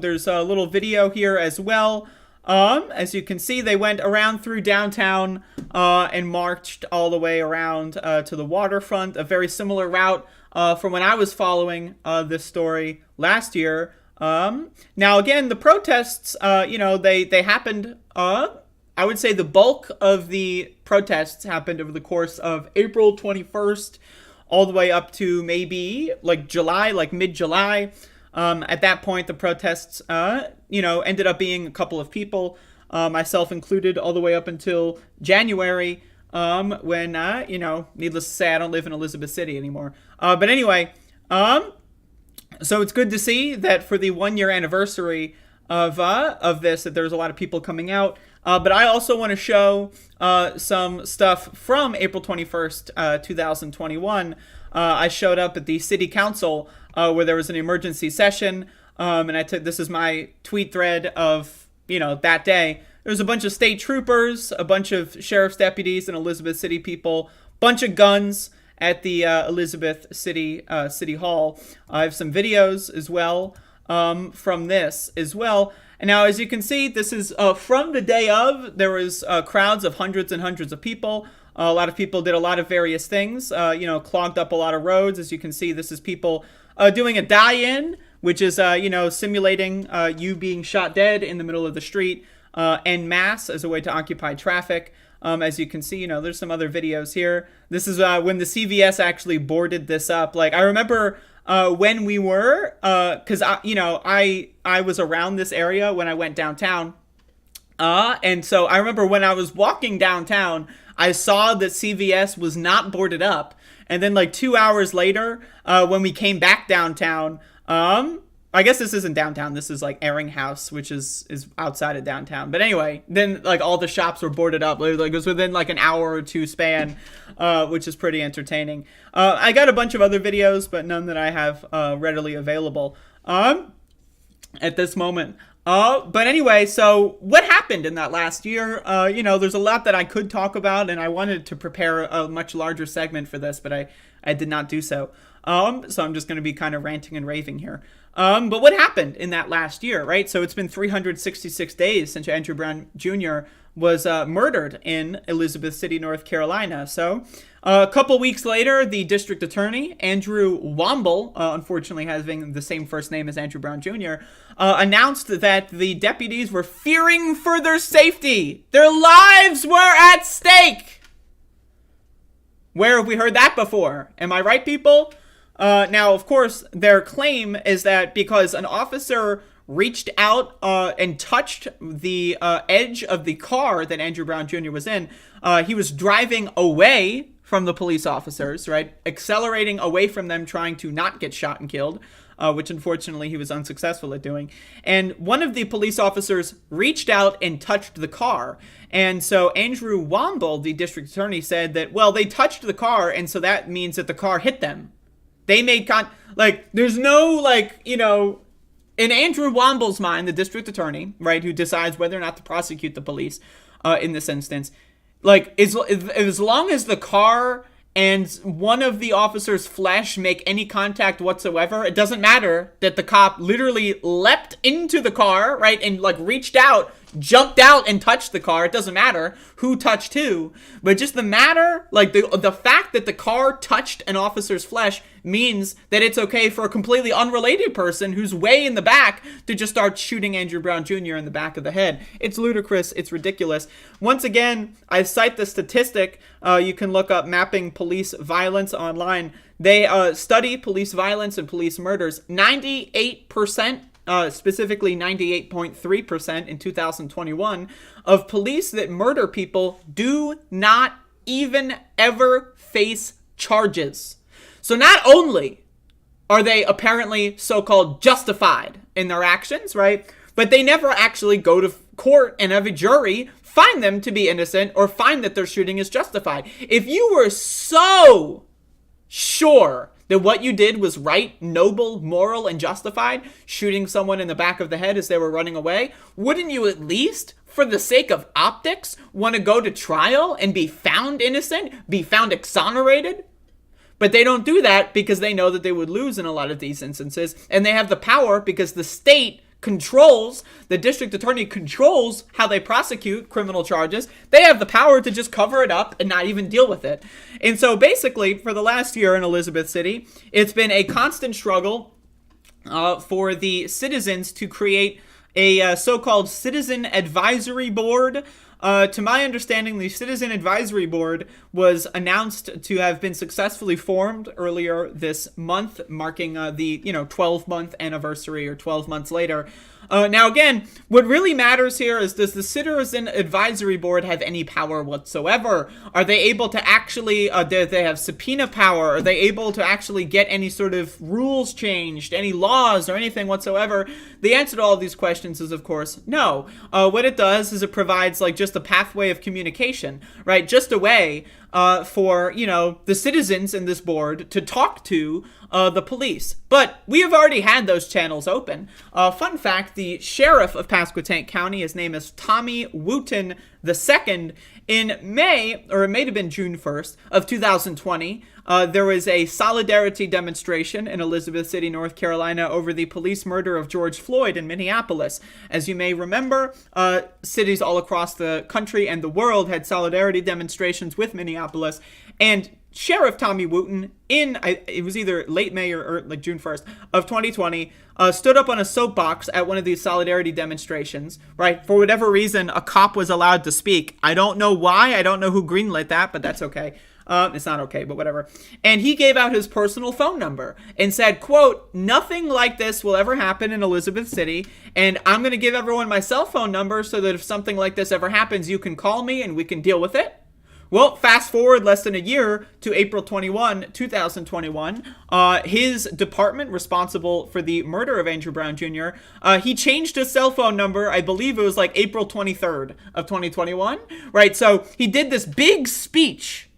there's a little video here as well. As you can see, they went around through downtown and marched all the way around to the waterfront, a very similar route from when I was following this story last year. Now, again, the protests, they happened, I would say the bulk of the protests happened over the course of April 21st all the way up to maybe July, mid-July. At that point, the protests, ended up being a couple of people, myself included, all the way up until January, when, needless to say, I don't live in Elizabeth City anymore. But anyway, so it's good to see that for the 1 year anniversary of this, that there's a lot of people coming out. But I also want to show some stuff from April 21st, 2021. I showed up at the city council where there was an emergency session, and this is my tweet thread of, that day. There was a bunch of state troopers, a bunch of sheriff's deputies and Elizabeth City people, bunch of guns at the Elizabeth City City Hall. I have some videos as well from this as well. And now, as you can see, this is from the day of. There was crowds of hundreds and hundreds of people. A lot of people did a lot of various things, clogged up a lot of roads. As you can see, this is people doing a die-in, which is, simulating you being shot dead in the middle of the street en masse as a way to occupy traffic. As you can see, there's some other videos here. This is when the CVS actually boarded this up. I remember when we were, because, I was around this area when I went downtown. And so I remember when I was walking downtown, I saw that CVS was not boarded up. And then 2 hours later, when we came back downtown, I guess this isn't downtown. This is Airing House, which is outside of downtown. But anyway, then all the shops were boarded up. It was within an hour or two span, which is pretty entertaining. I got a bunch of other videos, but none that I have readily available at this moment. But anyway, so what happened in that last year? There's a lot that I could talk about, and I wanted to prepare a much larger segment for this, but I did not do so. So I'm just going to be kind of ranting and raving here. But what happened in that last year, right? So it's been 366 days since Andrew Brown Jr. was murdered in Elizabeth City, North Carolina. So a couple weeks later, the district attorney, Andrew Womble, unfortunately having the same first name as Andrew Brown Jr., announced that the deputies were fearing for their safety. Their lives were at stake. Where have we heard that before? Am I right, people? Now, of course, their claim is that because an officer reached out and touched the edge of the car that Andrew Brown Jr. was in, he was driving away from the police officers, right? Accelerating away from them, trying to not get shot and killed, which unfortunately he was unsuccessful at doing. And one of the police officers reached out and touched the car. And so Andrew Womble, the district attorney, said that, well, they touched the car, and so that means that the car hit them. They made there's no, in Andrew Womble's mind, the district attorney, right, who decides whether or not to prosecute the police in this instance, as long as the car and one of the officer's flesh make any contact whatsoever, it doesn't matter that the cop literally leapt into the car, right, and reached out, jumped out and touched the car. It doesn't matter who touched who, but just the matter, the fact that the car touched an officer's flesh means that it's okay for a completely unrelated person who's way in the back to just start shooting Andrew Brown Jr. in the back of the head. It's ludicrous. It's ridiculous. Once again, I cite the statistic. You can look up mapping police violence online. They study police violence and police murders. 98%, specifically 98.3% in 2021 of police that murder people do not even ever face charges. So not only are they apparently so-called justified in their actions, right? But they never actually go to court and have a jury find them to be innocent or find that their shooting is justified. If you were so sure that what you did was right, noble, moral, and justified, shooting someone in the back of the head as they were running away, wouldn't you at least, for the sake of optics, want to go to trial and be found innocent, be found exonerated? But they don't do that because they know that they would lose in a lot of these instances, and they have the power because the state controls, the district attorney controls how they prosecute criminal charges. They have the power to just cover it up and not even deal with it. And so basically, for the last year in Elizabeth City, it's been a constant struggle for the citizens to create a so-called citizen advisory board. To my understanding, the Citizen Advisory Board was announced to have been successfully formed earlier this month, marking the 12-month anniversary, or 12 months later. Now, again, what really matters here is, does the Citizen Advisory Board have any power whatsoever? Are they able to actually, do they have subpoena power? Are they able to actually get any sort of rules changed, any laws or anything whatsoever? The answer to all these questions is, of course, no. What it does is it provides just a pathway of communication, right? Just a way for, the citizens in this board to talk to the police. But we have already had those channels open. Fun fact, the sheriff of Pasquotank County, his name is Tommy Wooten II. In May, or it may have been June 1st of 2020, there was a solidarity demonstration in Elizabeth City, North Carolina, over the police murder of George Floyd in Minneapolis. As you may remember, cities all across the country and the world had solidarity demonstrations with Minneapolis, and Sheriff Tommy Wooten, it was either late May or June 1st of 2020, stood up on a soapbox at one of these solidarity demonstrations, right? For whatever reason, a cop was allowed to speak. I don't know why. I don't know who greenlit that, but that's okay. It's not okay, but whatever. And he gave out his personal phone number and said, quote, "Nothing like this will ever happen in Elizabeth City, and I'm going to give everyone my cell phone number so that if something like this ever happens, you can call me and we can deal with it." Well, fast forward less than a year to April 21, 2021, his department responsible for the murder of Andrew Brown Jr., he changed his cell phone number. I believe it was April 23rd of 2021, right? So he did this big speech,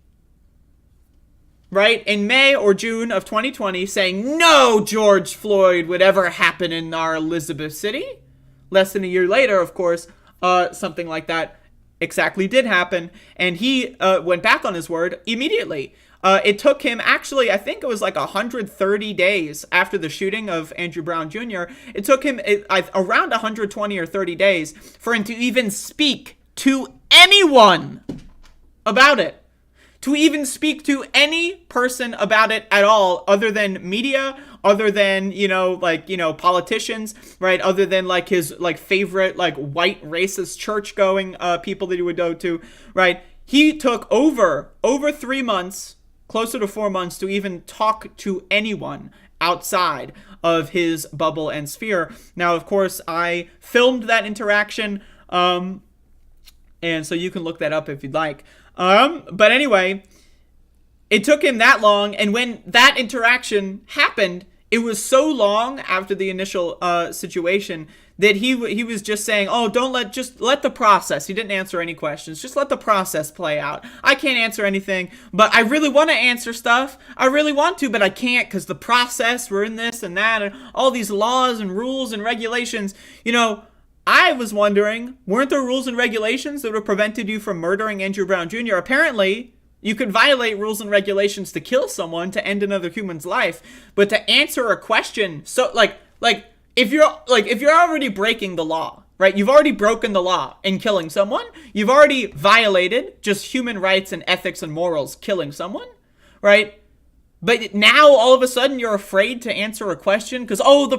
right, in May or June of 2020, saying no George Floyd would ever happen in our Elizabeth City. Less than a year later, of course, something like that exactly did happen, and he went back on his word immediately. It took him, actually, I think it was 130 days after the shooting of Andrew Brown Jr., it took him around 120 or 30 days for him to even speak to anyone about it. To even speak to any person about it at all, other than media, other than, politicians, right? Other than his favorite white racist church going people that he would go to, right? He took over 3 months, closer to 4 months, to even talk to anyone outside of his bubble and sphere. Now, of course, I filmed that interaction, and so you can look that up if you'd like. But anyway, it took him that long, and when that interaction happened, it was so long after the initial situation that he was just saying, "Oh, just let the process." He didn't answer any questions. Just let the process play out. I can't answer anything, but I really want to answer stuff. I really want to, but I can't because the process, we're in this and that, and all these laws and rules and regulations. I was wondering, weren't there rules and regulations that would have prevented you from murdering Andrew Brown Jr.? Apparently, you could violate rules and regulations to kill someone, to end another human's life, but to answer a question, so if you're already breaking the law, right? You've already broken the law in killing someone. You've already violated just human rights and ethics and morals, killing someone, right? But now all of a sudden you're afraid to answer a question because, the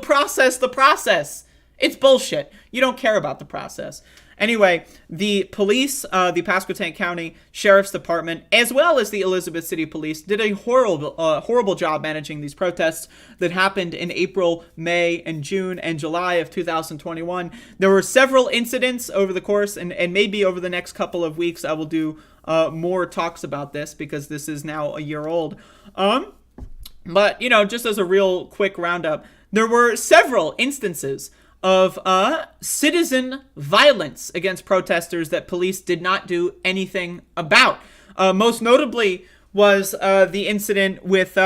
process. It's bullshit. You don't care about the process. Anyway, the police, the Pasquotank County Sheriff's Department, as well as the Elizabeth City Police, did a horrible job managing these protests that happened in April, May, and June, and July of 2021. There were several incidents over the course, and maybe over the next couple of weeks I will do more talks about this, because this is now a year old. But, just as a real quick roundup, there were several instances of citizen violence against protesters that police did not do anything about. Most notably was the incident with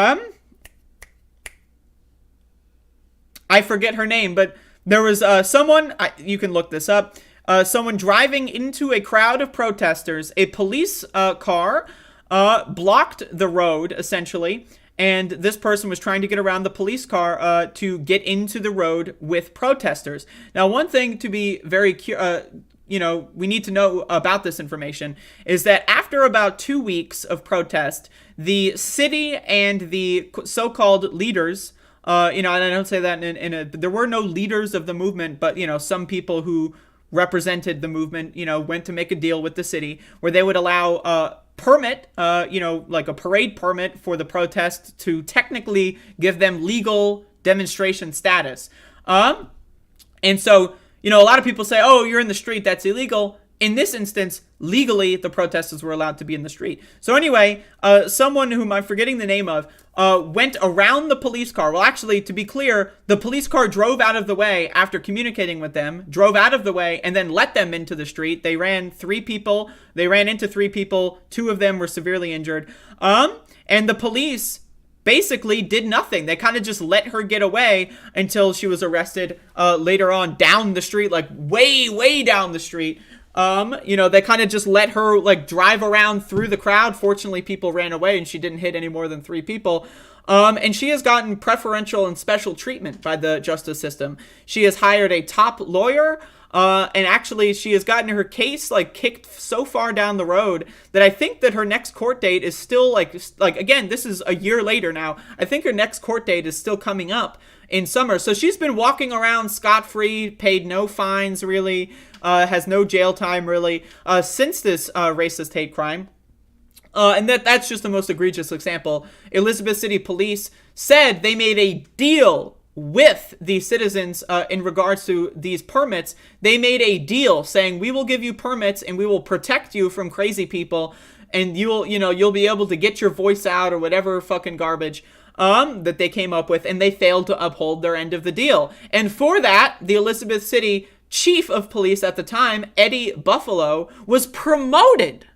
I forget her name, but there was someone, you can look this up, someone driving into a crowd of protesters. A police car blocked the road, essentially, and this person was trying to get around the police car to get into the road with protesters. Now, one thing to be very we need to know about this information is that after about 2 weeks of protest, the city and the so-called leaders, and I don't say that there were no leaders of the movement, but, some people who represented the movement, went to make a deal with the city where they would allow a permit, like a parade permit for the protest to technically give them legal demonstration status. And so, a lot of people say, oh, you're in the street, that's illegal. In this instance, legally, the protesters were allowed to be in the street. So anyway, someone whom I'm forgetting the name of went around the police car. Well, actually, to be clear, the police car drove out of the way after communicating with them, drove out of the way, and then let them into the street. They ran into 3 people. 2 of them were severely injured. And the police basically did nothing. They kind of just let her get away until she was arrested later on down the street, like way, way down the street. They kind of just let her drive around through the crowd. Fortunately, people ran away and she didn't hit any more than 3 people. And she has gotten preferential and special treatment by the justice system. She has hired a top lawyer. And actually, she has gotten her case kicked so far down the road that I think that her next court date is still again, this is a year later now. I think her next court date is still coming up in summer. So she's been walking around scot-free, paid no fines really, has no jail time really, since this racist hate crime. And that's just the most egregious example. Elizabeth City Police said they made a deal with the citizens in regards to these permits. They made a deal saying, we will give you permits and we will protect you from crazy people, and you'll be able to get your voice out or whatever fucking garbage that they came up with, and they failed to uphold their end of the deal. And for that, the Elizabeth City chief of police at the time, Eddie Buffalo, was promoted.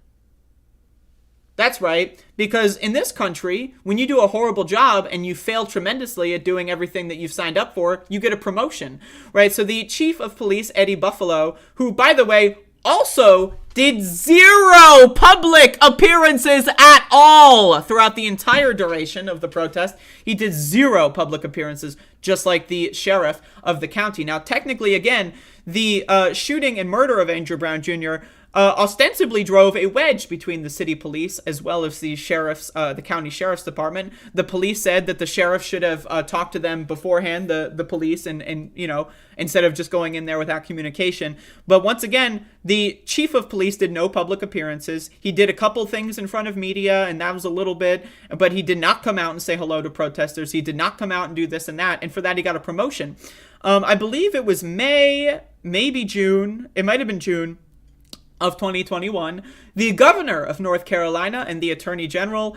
That's right, because in this country, when you do a horrible job and you fail tremendously at doing everything that you've signed up for, you get a promotion, right? So the chief of police, Eddie Buffalo, who, by the way, also did 0 public appearances at all throughout the entire duration of the protest. He did 0 public appearances, just like the sheriff of the county. Now, technically, again, the shooting and murder of Andrew Brown Jr. Ostensibly drove a wedge between the city police as well as the county sheriff's department. The police said that the sheriff should have talked to them beforehand, the police, and instead of just going in there without communication. But once again, the chief of police did no public appearances. He did a couple things in front of media, and that was a little bit, but he did not come out and say hello to protesters. He did not come out and do this and that, and for that he got a promotion. I believe it was May, maybe June. It might have been June of 2021, the governor of North Carolina and the attorney general,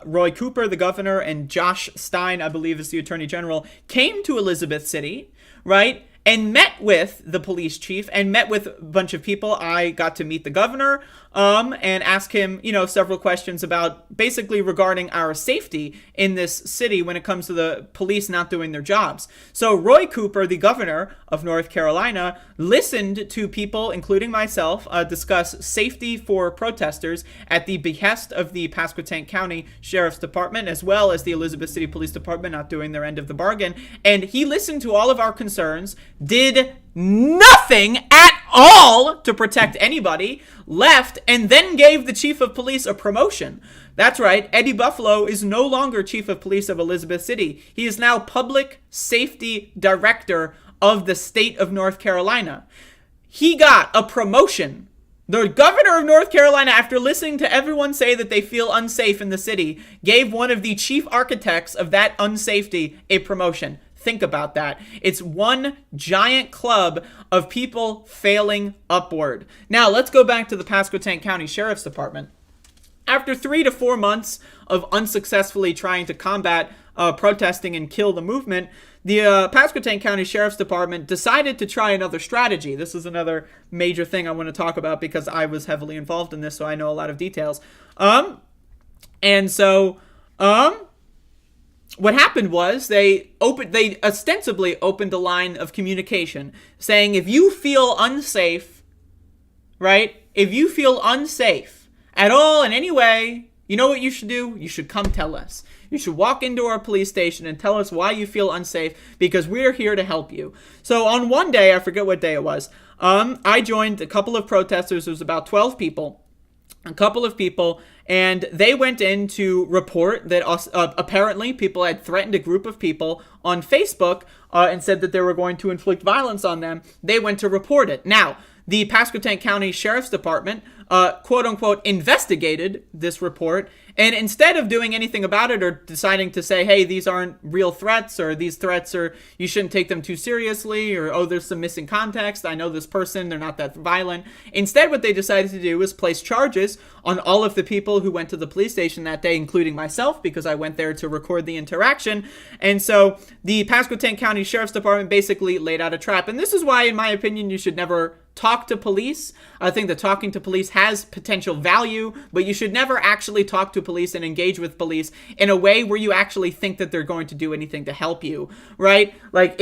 Roy Cooper, the governor, and Josh Stein, I believe is the attorney general, came to Elizabeth City, right, and met with the police chief and met with a bunch of people. I got to meet the governor and ask him, several questions about basically regarding our safety in this city when it comes to the police not doing their jobs. So Roy Cooper, the governor of North Carolina, listened to people, including myself, discuss safety for protesters at the behest of the Pasquotank County Sheriff's Department, as well as the Elizabeth City Police Department not doing their end of the bargain. And he listened to all of our concerns, did nothing at all to protect anybody, left, and then gave the chief of police a promotion. That's right, Eddie Buffalo is no longer chief of police of Elizabeth City. He is now public safety director of the state of North Carolina. He got a promotion. The governor of North Carolina, after listening to everyone say that they feel unsafe in the city, gave one of the chief architects of that unsafety a promotion. Think about that. It's one giant club of people failing upward. Now, let's go back to the Pasquotank County Sheriff's Department. After 3 to 4 months of unsuccessfully trying to combat protesting and kill the movement, the Pasquotank County Sheriff's Department decided to try another strategy. This is another major thing I want to talk about because I was heavily involved in this, so I know a lot of details. what happened was they ostensibly opened a line of communication saying, if you feel unsafe, right? If you feel unsafe at all in any way, you know what you should do? You should come tell us. You should walk into our police station and tell us why you feel unsafe, because we're here to help you. So on one day, I forget what day it was, I joined a couple of protesters. There was about 12 people. A couple of people, and they went in to report that apparently people had threatened a group of people on Facebook and said that they were going to inflict violence on them. They went to report it. Now, the Pasquotank County Sheriff's Department, quote-unquote, investigated this report, and instead of doing anything about it or deciding to say, hey, these aren't real threats, or these threats are, you shouldn't take them too seriously, or, oh, there's some missing context, I know this person, they're not that violent. Instead, what they decided to do was place charges on all of the people who went to the police station that day, including myself, because I went there to record the interaction. And so the Pasquotank County Sheriff's Department basically laid out a trap. And this is why, in my opinion, you should never talk to police. I think that talking to police has potential value, but you should never actually talk to police and engage with police in a way where you actually think that they're going to do anything to help you, right? Like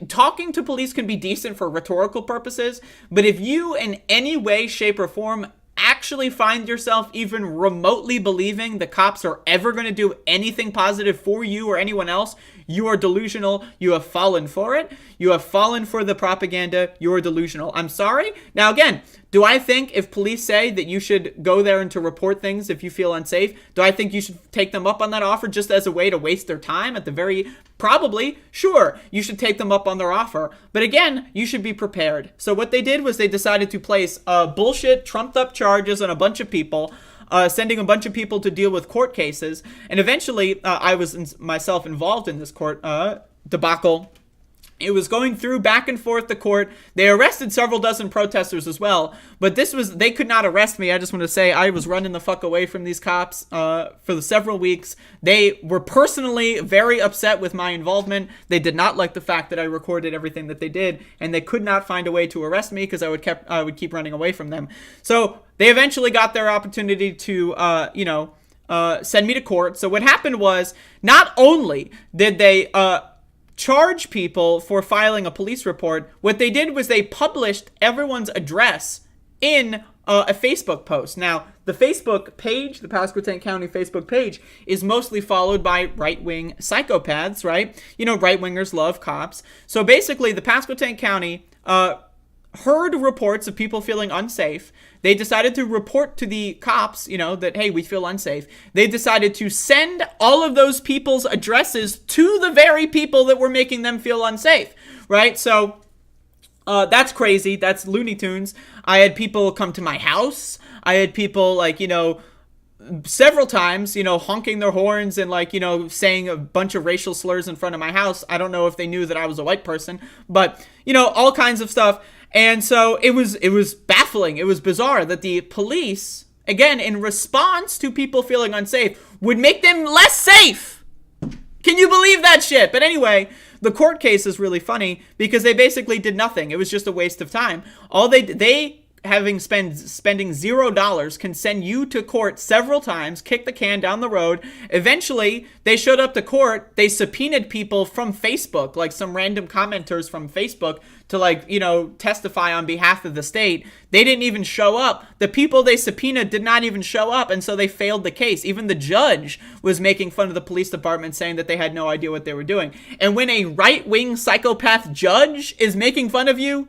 talking to police can be decent for rhetorical purposes, but if you in any way, shape, or form actually find yourself even remotely believing the cops are ever going to do anything positive for you or anyone else, you are delusional. You have fallen for it. You have fallen for the propaganda. You are delusional. I'm sorry. Now, again, do I think if police say that you should go there and to report things if you feel unsafe, do I think you should take them up on that offer just as a way to waste their time? At the very, probably, sure, you should take them up on their offer. But again, you should be prepared. So what they did was they decided to place bullshit, trumped up charges on a bunch of people, sending a bunch of people to deal with court cases. And eventually, I was myself involved in this court debacle. It was going through back and forth the court. They arrested several dozen protesters as well, but they could not arrest me. I just want to say I was running the fuck away from these cops for the several weeks. They were personally very upset with my involvement. They did not like the fact that I recorded everything that they did, and they could not find a way to arrest me because I would keep running away from them. So they eventually got their opportunity to, send me to court. So what happened was, not only did they charge people for filing a police report, what they did was they published everyone's address in a Facebook post. Now, the Facebook page, the Pasquotank County Facebook page, is mostly followed by right-wing psychopaths, right? You know, right-wingers love cops. So basically, the Pasquotank County heard reports of people feeling unsafe. They decided to report to the cops, that, hey, we feel unsafe. They decided to send all of those people's addresses to the very people that were making them feel unsafe, right? So that's crazy. That's Looney Tunes. I had people come to my house. I had people, several times, honking their horns and saying a bunch of racial slurs in front of my house. I don't know if they knew that I was a white person, but, all kinds of stuff. And so it was baffling. It was bizarre that the police, again, in response to people feeling unsafe, would make them less safe. Can you believe that shit? But anyway, the court case is really funny because they basically did nothing. It was just a waste of time. All they having spending $0 can send you to court several times, kick the can down the road. Eventually, they showed up to court. They subpoenaed people from Facebook, like some random commenters from Facebook, to testify on behalf of the state. They didn't even show up. The people they subpoenaed did not even show up, and so they failed the case. Even the judge was making fun of the police department, saying that they had no idea what they were doing. And when a right-wing psychopath judge is making fun of you,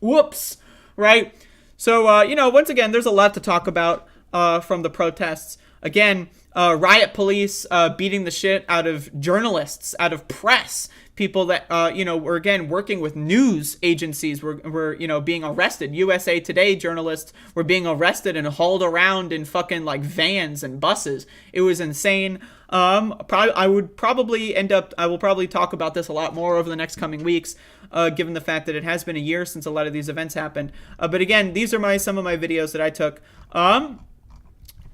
whoops. Right? So, once again, there's a lot to talk about from the protests. Again, riot police beating the shit out of journalists, out of press, people that, were, again, working with news agencies were being arrested. USA Today journalists were being arrested and hauled around in fucking, vans and buses. It was insane. I will probably talk about this a lot more over the next coming weeks, given the fact that it has been a year since a lot of these events happened. But again, these are some of my videos that I took.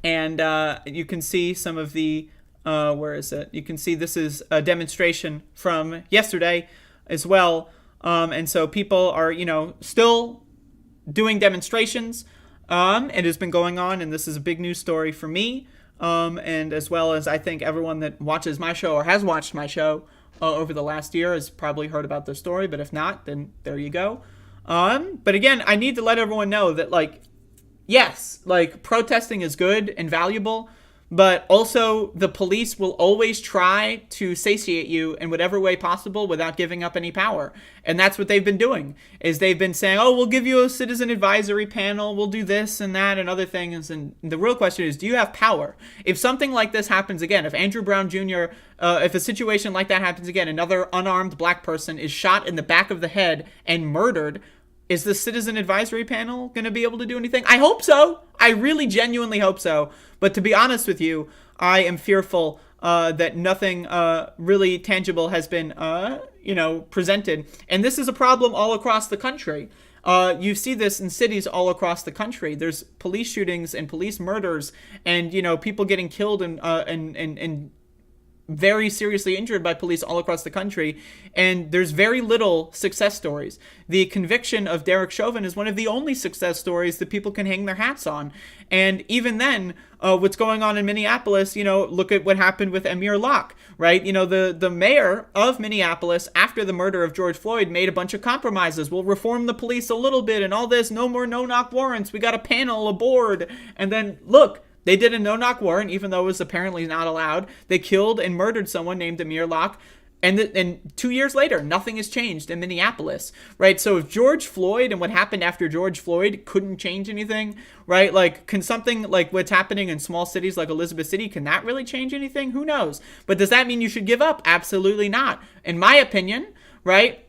And you can see some of the, where is it? You can see this is a demonstration from yesterday as well. And so people are, still doing demonstrations. It has been going on, and this is a big news story for me. and as well as I think everyone that watches my show or has watched my show over the last year has probably heard about the story, but if not, then there you go. But again, I need to let everyone know that, like, yes, like, protesting is good and valuable, but also the police will always try to satiate you in whatever way possible without giving up any power. And that's what they've been doing, is they've been saying, oh, we'll give you a citizen advisory panel, we'll do this and that and other things. And the real question is, do you have power? If something like this happens again, if Andrew Brown Jr., if a situation like that happens again, another unarmed black person is shot in the back of the head and murdered, is the citizen advisory panel going to be able to do anything? I hope so. I really genuinely hope so. But to be honest with you, I am fearful that nothing really tangible has been, presented. And this is a problem all across the country. You see this in cities all across the country. There's police shootings and police murders and, people getting killed and very seriously injured by police all across the country, and there's very little success stories. The conviction of Derek Chauvin is one of the only success stories that people can hang their hats on. And even then, what's going on in Minneapolis, look at what happened with Amir Locke, right? The mayor of Minneapolis, after the murder of George Floyd, made a bunch of compromises. We'll reform the police a little bit and all this, no more no-knock warrants. We got a panel, a board. And then, look, they did a no-knock warrant, even though it was apparently not allowed. They killed and murdered someone named Amir Locke. And 2 years later, nothing has changed in Minneapolis, right? So if George Floyd and what happened after George Floyd couldn't change anything, right? Like, can something like what's happening in small cities like Elizabeth City, can that really change anything? Who knows? But does that mean you should give up? Absolutely not. In my opinion, right?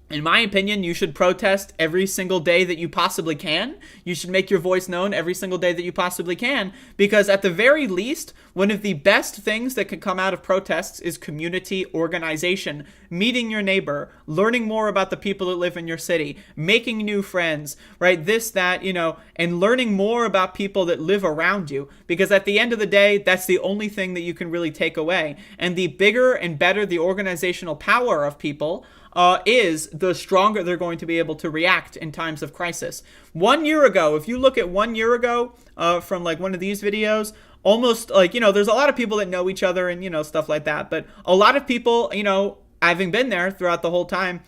In my opinion, you should protest every single day that you possibly can. You should make your voice known every single day that you possibly can, because at the very least, one of the best things that can come out of protests is community organization, meeting your neighbor, learning more about the people that live in your city, making new friends, right? This, that, and learning more about people that live around you, because at the end of the day, that's the only thing that you can really take away. And the bigger and better the organizational power of people, is the stronger they're going to be able to react in times of crisis. 1 year ago, if you look at 1 year ago from like one of these videos, almost like, there's a lot of people that know each other and, stuff like that. But a lot of people, having been there throughout the whole time,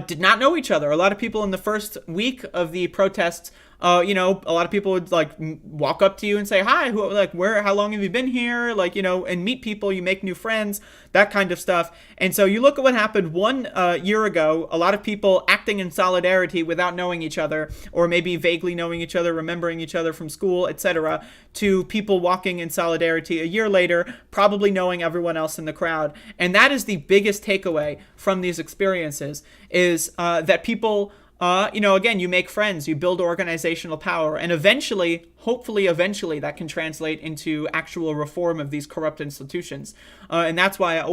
did not know each other. A lot of people in the first week of the protests, a lot of people would like walk up to you and say, hi, how long have you been here? And meet people, you make new friends, that kind of stuff. And so you look at what happened 1 year ago, a lot of people acting in solidarity without knowing each other, or maybe vaguely knowing each other, remembering each other from school, etc., to people walking in solidarity a year later, probably knowing everyone else in the crowd. And that is the biggest takeaway from these experiences, is that people, again, you make friends, you build organizational power, and eventually, hopefully eventually, that can translate into actual reform of these corrupt institutions. And that's why I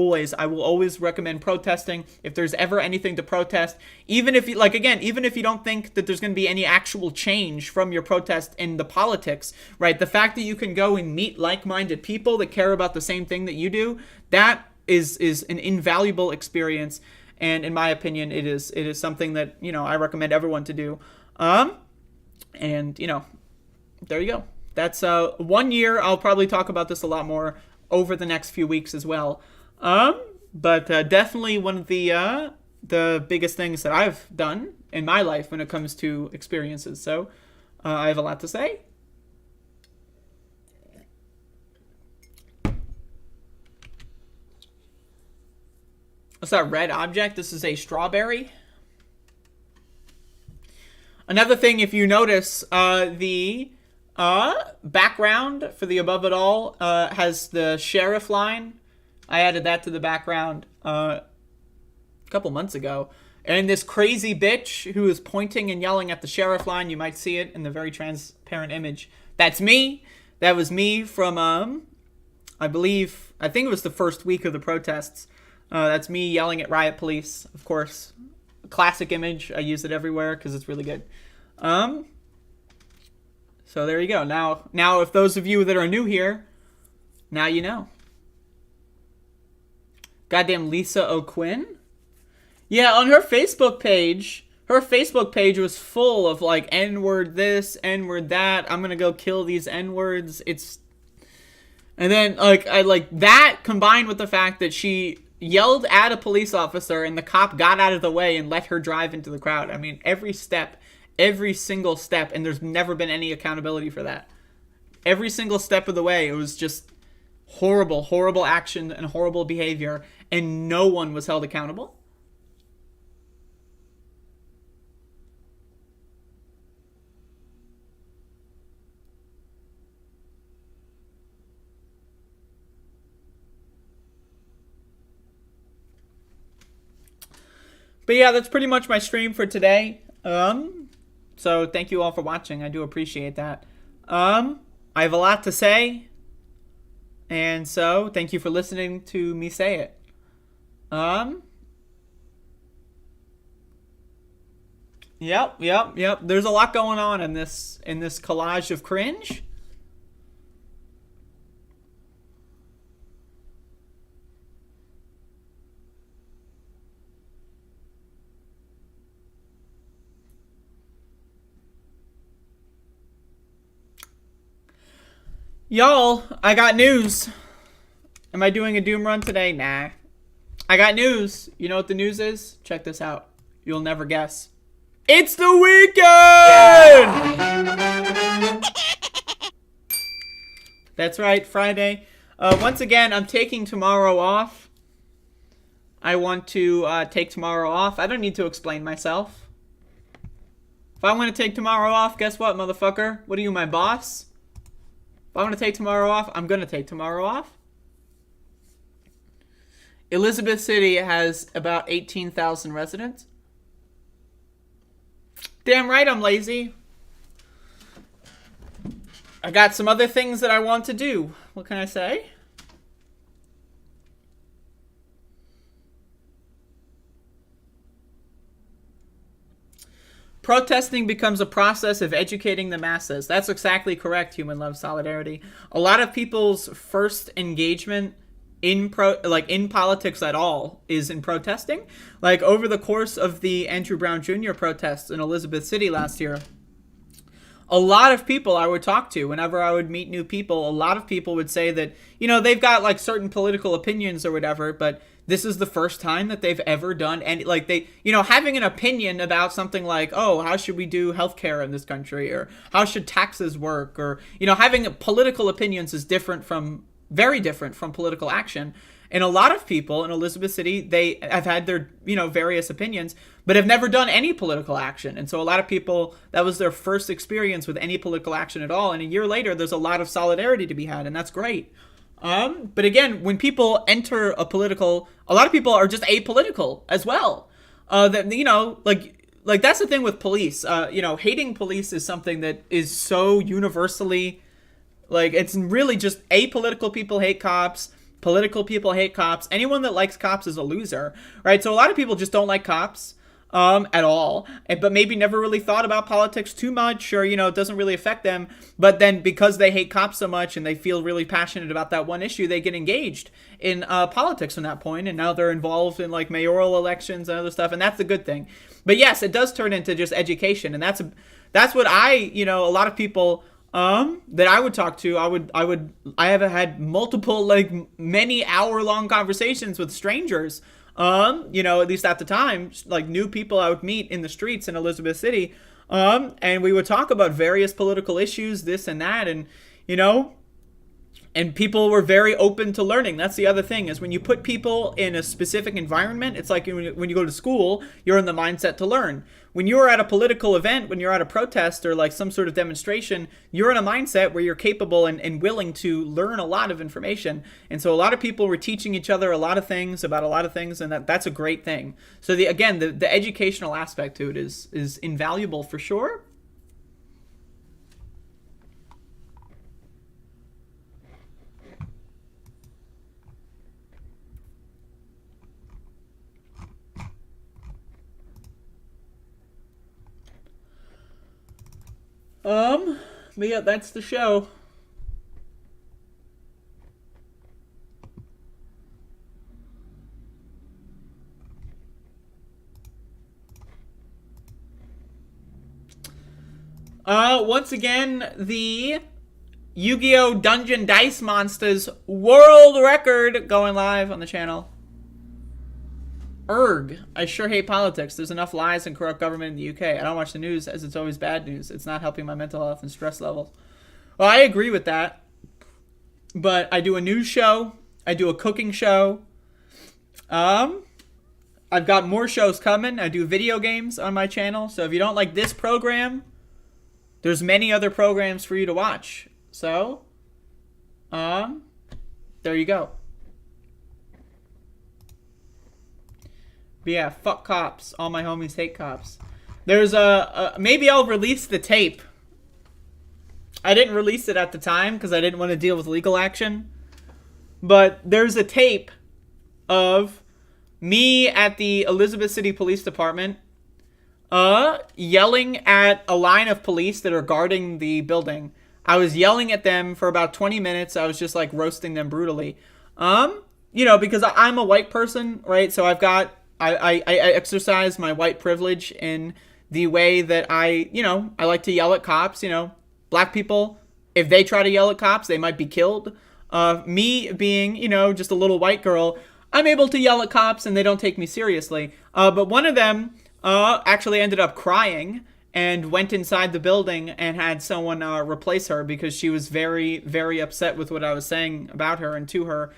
will always recommend protesting. If there's ever anything to protest, even if you don't think that there's going to be any actual change from your protest in the politics, right? The fact that you can go and meet like-minded people that care about the same thing that you do, that is an invaluable experience. And in my opinion, it is something that, I recommend everyone to do. And, there you go. That's 1 year. I'll probably talk about this a lot more over the next few weeks as well. But definitely one of the biggest things that I've done in my life when it comes to experiences. So I have a lot to say. What's that red object? This is a strawberry. Another thing, if you notice, the background for the above it all has the sheriff line. I added that to the background a couple months ago. And this crazy bitch who is pointing and yelling at the sheriff line, you might see it in the very transparent image. That's me. That was me from, I think it was the first week of the protests. That's me yelling at riot police, of course. A classic image. I use it everywhere because it's really good. So there you go. Now, if those of you that are new here, now you know. Goddamn Lisa O'Quinn. Yeah, on her Facebook page was full of like N-word this, N-word that. I'm gonna go kill these N-words. And then, like, I like that combined with the fact that she yelled at a police officer and the cop got out of the way and let her drive into the crowd. I mean, every single step, and there's never been any accountability for that. Every single step of the way, it was just horrible, horrible action and horrible behavior, and no one was held accountable. But yeah, that's pretty much my stream for today. So thank you all for watching. I do appreciate that. I have a lot to say. And so thank you for listening to me say it. Yep. There's a lot going on in this collage of cringe. Y'all, I got news. Am I doing a doom run today? Nah. I got news. You know what the news is? Check this out. You'll never guess. It's the weekend! Yeah! That's right, Friday. Once again, I'm taking tomorrow off. I want to take tomorrow off. I don't need to explain myself. If I want to take tomorrow off, guess what, motherfucker? What are you, my boss? If I want to take tomorrow off, I'm going to take tomorrow off. Elizabeth City has about 18,000 residents. Damn right I'm lazy. I got some other things that I want to do. What can I say? Protesting becomes a process of educating the masses. That's exactly correct, Human Love Solidarity. A lot of people's first engagement in politics at all is in protesting. Like over the course of the Andrew Brown Jr. protests in Elizabeth City last year, a lot of people I would talk to, whenever I would meet new people, a lot of people would say that, you know, they've got like certain political opinions or whatever, but this is the first time that they've ever done any, like they, you know, having an opinion about something like, oh, how should we do healthcare in this country? Or how should taxes work? Or, you know, having political opinions is very different from political action. And a lot of people in Elizabeth City, they have had their, you know, various opinions, but have never done any political action. And so a lot of people, that was their first experience with any political action at all. And a year later, there's a lot of solidarity to be had, and that's great. But again, when people enter a lot of people are just apolitical as well. That, you know, like that's the thing with police. You know, hating police is something that is so universally, like, it's really just apolitical people hate cops. Political people hate cops. Anyone that likes cops is a loser, right? So a lot of people just don't like cops at all, but maybe never really thought about politics too much, or, you know, it doesn't really affect them. But then because they hate cops so much and they feel really passionate about that one issue, they get engaged in politics from that point, and now they're involved in like mayoral elections and other stuff, and that's a good thing. But yes, it does turn into just education, and that's what you know, a lot of people that I would talk to, I have had multiple, like, many hour-long conversations with strangers, you know, at least at the time, like new people I would meet in the streets in Elizabeth City, and we would talk about various political issues, this and that, and, you know, and people were very open to learning. That's the other thing, is when you put people in a specific environment, it's like when you go to school, you're in the mindset to learn. When you're at a political event, when you're at a protest or like some sort of demonstration, you're in a mindset where you're capable and willing to learn a lot of information. And so a lot of people were teaching each other a lot of things about a lot of things, and that's a great thing. So the educational aspect to it is invaluable for sure. But yeah, that's the show. Once again, the Yu-Gi-Oh! Dungeon Dice Monsters world record going live on the channel. Erg. I sure hate politics. There's enough lies and corrupt government in the UK. I don't watch the news as it's always bad news. It's not helping my mental health and stress levels. Well, I agree with that. But I do a news show. I do a cooking show. I've got more shows coming. I do video games on my channel. So if you don't like this program, there's many other programs for you to watch. So, there you go. But yeah, fuck cops. All my homies hate cops. There's maybe I'll release the tape. I didn't release it at the time because I didn't want to deal with legal action. But there's a tape of me at the Elizabeth City Police Department yelling at a line of police that are guarding the building. I was yelling at them for about 20 minutes. I was just like roasting them brutally. You know, because I'm a white person, right? So I exercise my white privilege in the way that I like to yell at cops. You know, black people, if they try to yell at cops, they might be killed. Me being, just a little white girl, I'm able to yell at cops and they don't take me seriously. But one of them actually ended up crying and went inside the building and had someone replace her because she was very, very upset with what I was saying about her and to her.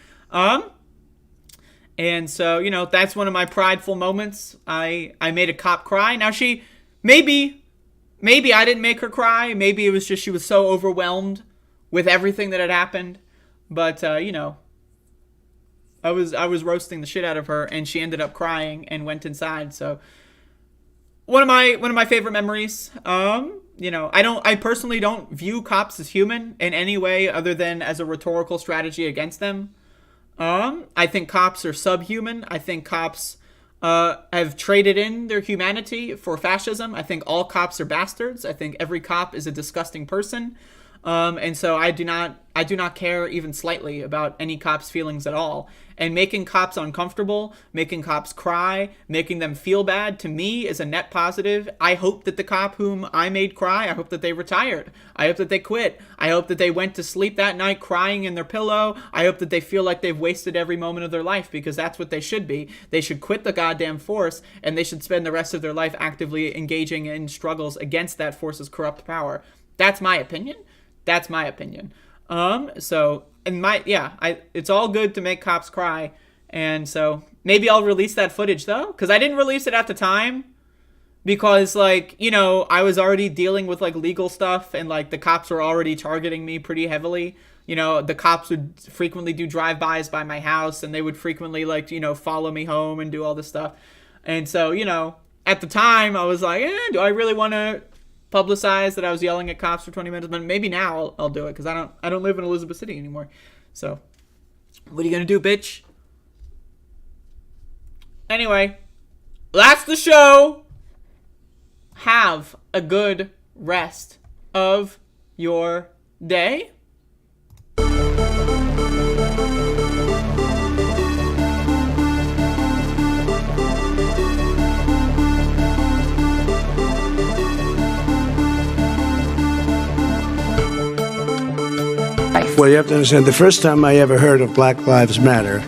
And so, that's one of my prideful moments. I made a cop cry. Now maybe I didn't make her cry. Maybe it was just she was so overwhelmed with everything that had happened. But, I was roasting the shit out of her, and she ended up crying and went inside. So one of my favorite memories. I personally don't view cops as human in any way other than as a rhetorical strategy against them. I think cops are subhuman. I think cops have traded in their humanity for fascism. I think all cops are bastards. I think every cop is a disgusting person. And so I do not care even slightly about any cop's feelings at all. And making cops uncomfortable, making cops cry, making them feel bad, to me is a net positive. I hope that the cop whom I made cry, I hope that they retired. I hope that they quit. I hope that they went to sleep that night crying in their pillow. I hope that they feel like they've wasted every moment of their life, because that's what they should be. They should quit the goddamn force, and they should spend the rest of their life actively engaging in struggles against that force's corrupt power. That's my opinion. That's my opinion. It's all good to make cops cry. And so maybe I'll release that footage though, because I didn't release it at the time because I was already dealing with legal stuff, and the cops were already targeting me pretty heavily. The cops would frequently do drive-bys by my house, and they would frequently follow me home and do all this stuff. And so, at the time I was like, do I really want to publicize that I was yelling at cops for 20 minutes? But maybe now I'll do it, because I don't live in Elizabeth City anymore. So what are you gonna do, bitch? Anyway, that's the show. Have a good rest of your day. Well, you have to understand, the first time I ever heard of Black Lives Matter,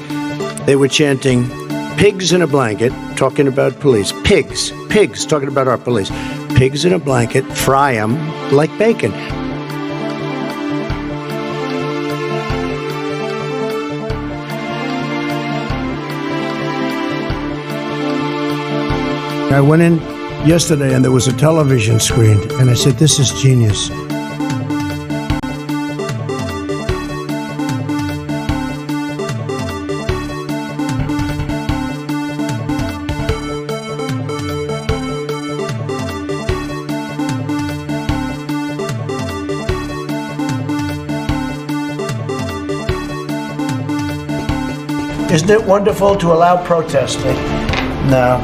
they were chanting, "Pigs in a blanket," talking about police. Pigs, talking about our police. Pigs in a blanket, fry them like bacon. I went in yesterday and there was a television screen, and I said, "This is genius." Isn't it wonderful to allow protesting? No.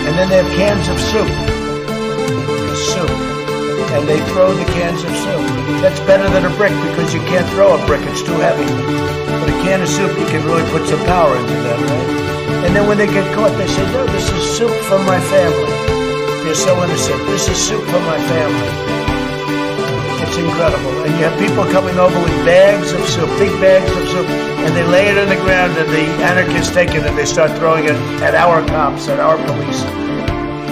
And then they have cans of soup. And they throw the cans of soup. That's better than a brick, because you can't throw a brick, it's too heavy. But a can of soup, you can really put some power into that, right? And then when they get caught, they say, no, this is soup for my family. They're so innocent. This is soup for my family. It's incredible. And you have people coming over with bags of soup, big bags of soup, and they lay it on the ground, and the anarchists take it and they start throwing it at our cops, at our police.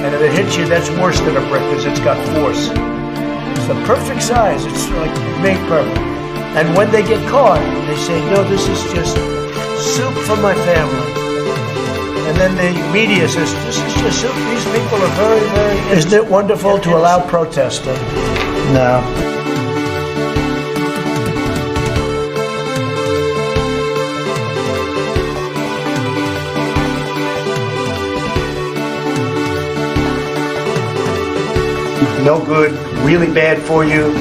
And if it hits you, that's worse than a brick because it's got force. It's the perfect size. It's like made perfect. And when they get caught, they say, no, this is just soup for my family. And then the media says, this is just soup. These people are very, very... Isn't it wonderful to allow protesting? No. No good, really bad for you.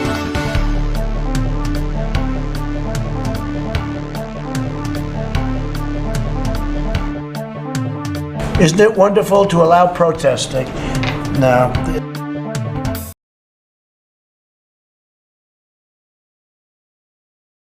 Isn't it wonderful to allow protesting? No.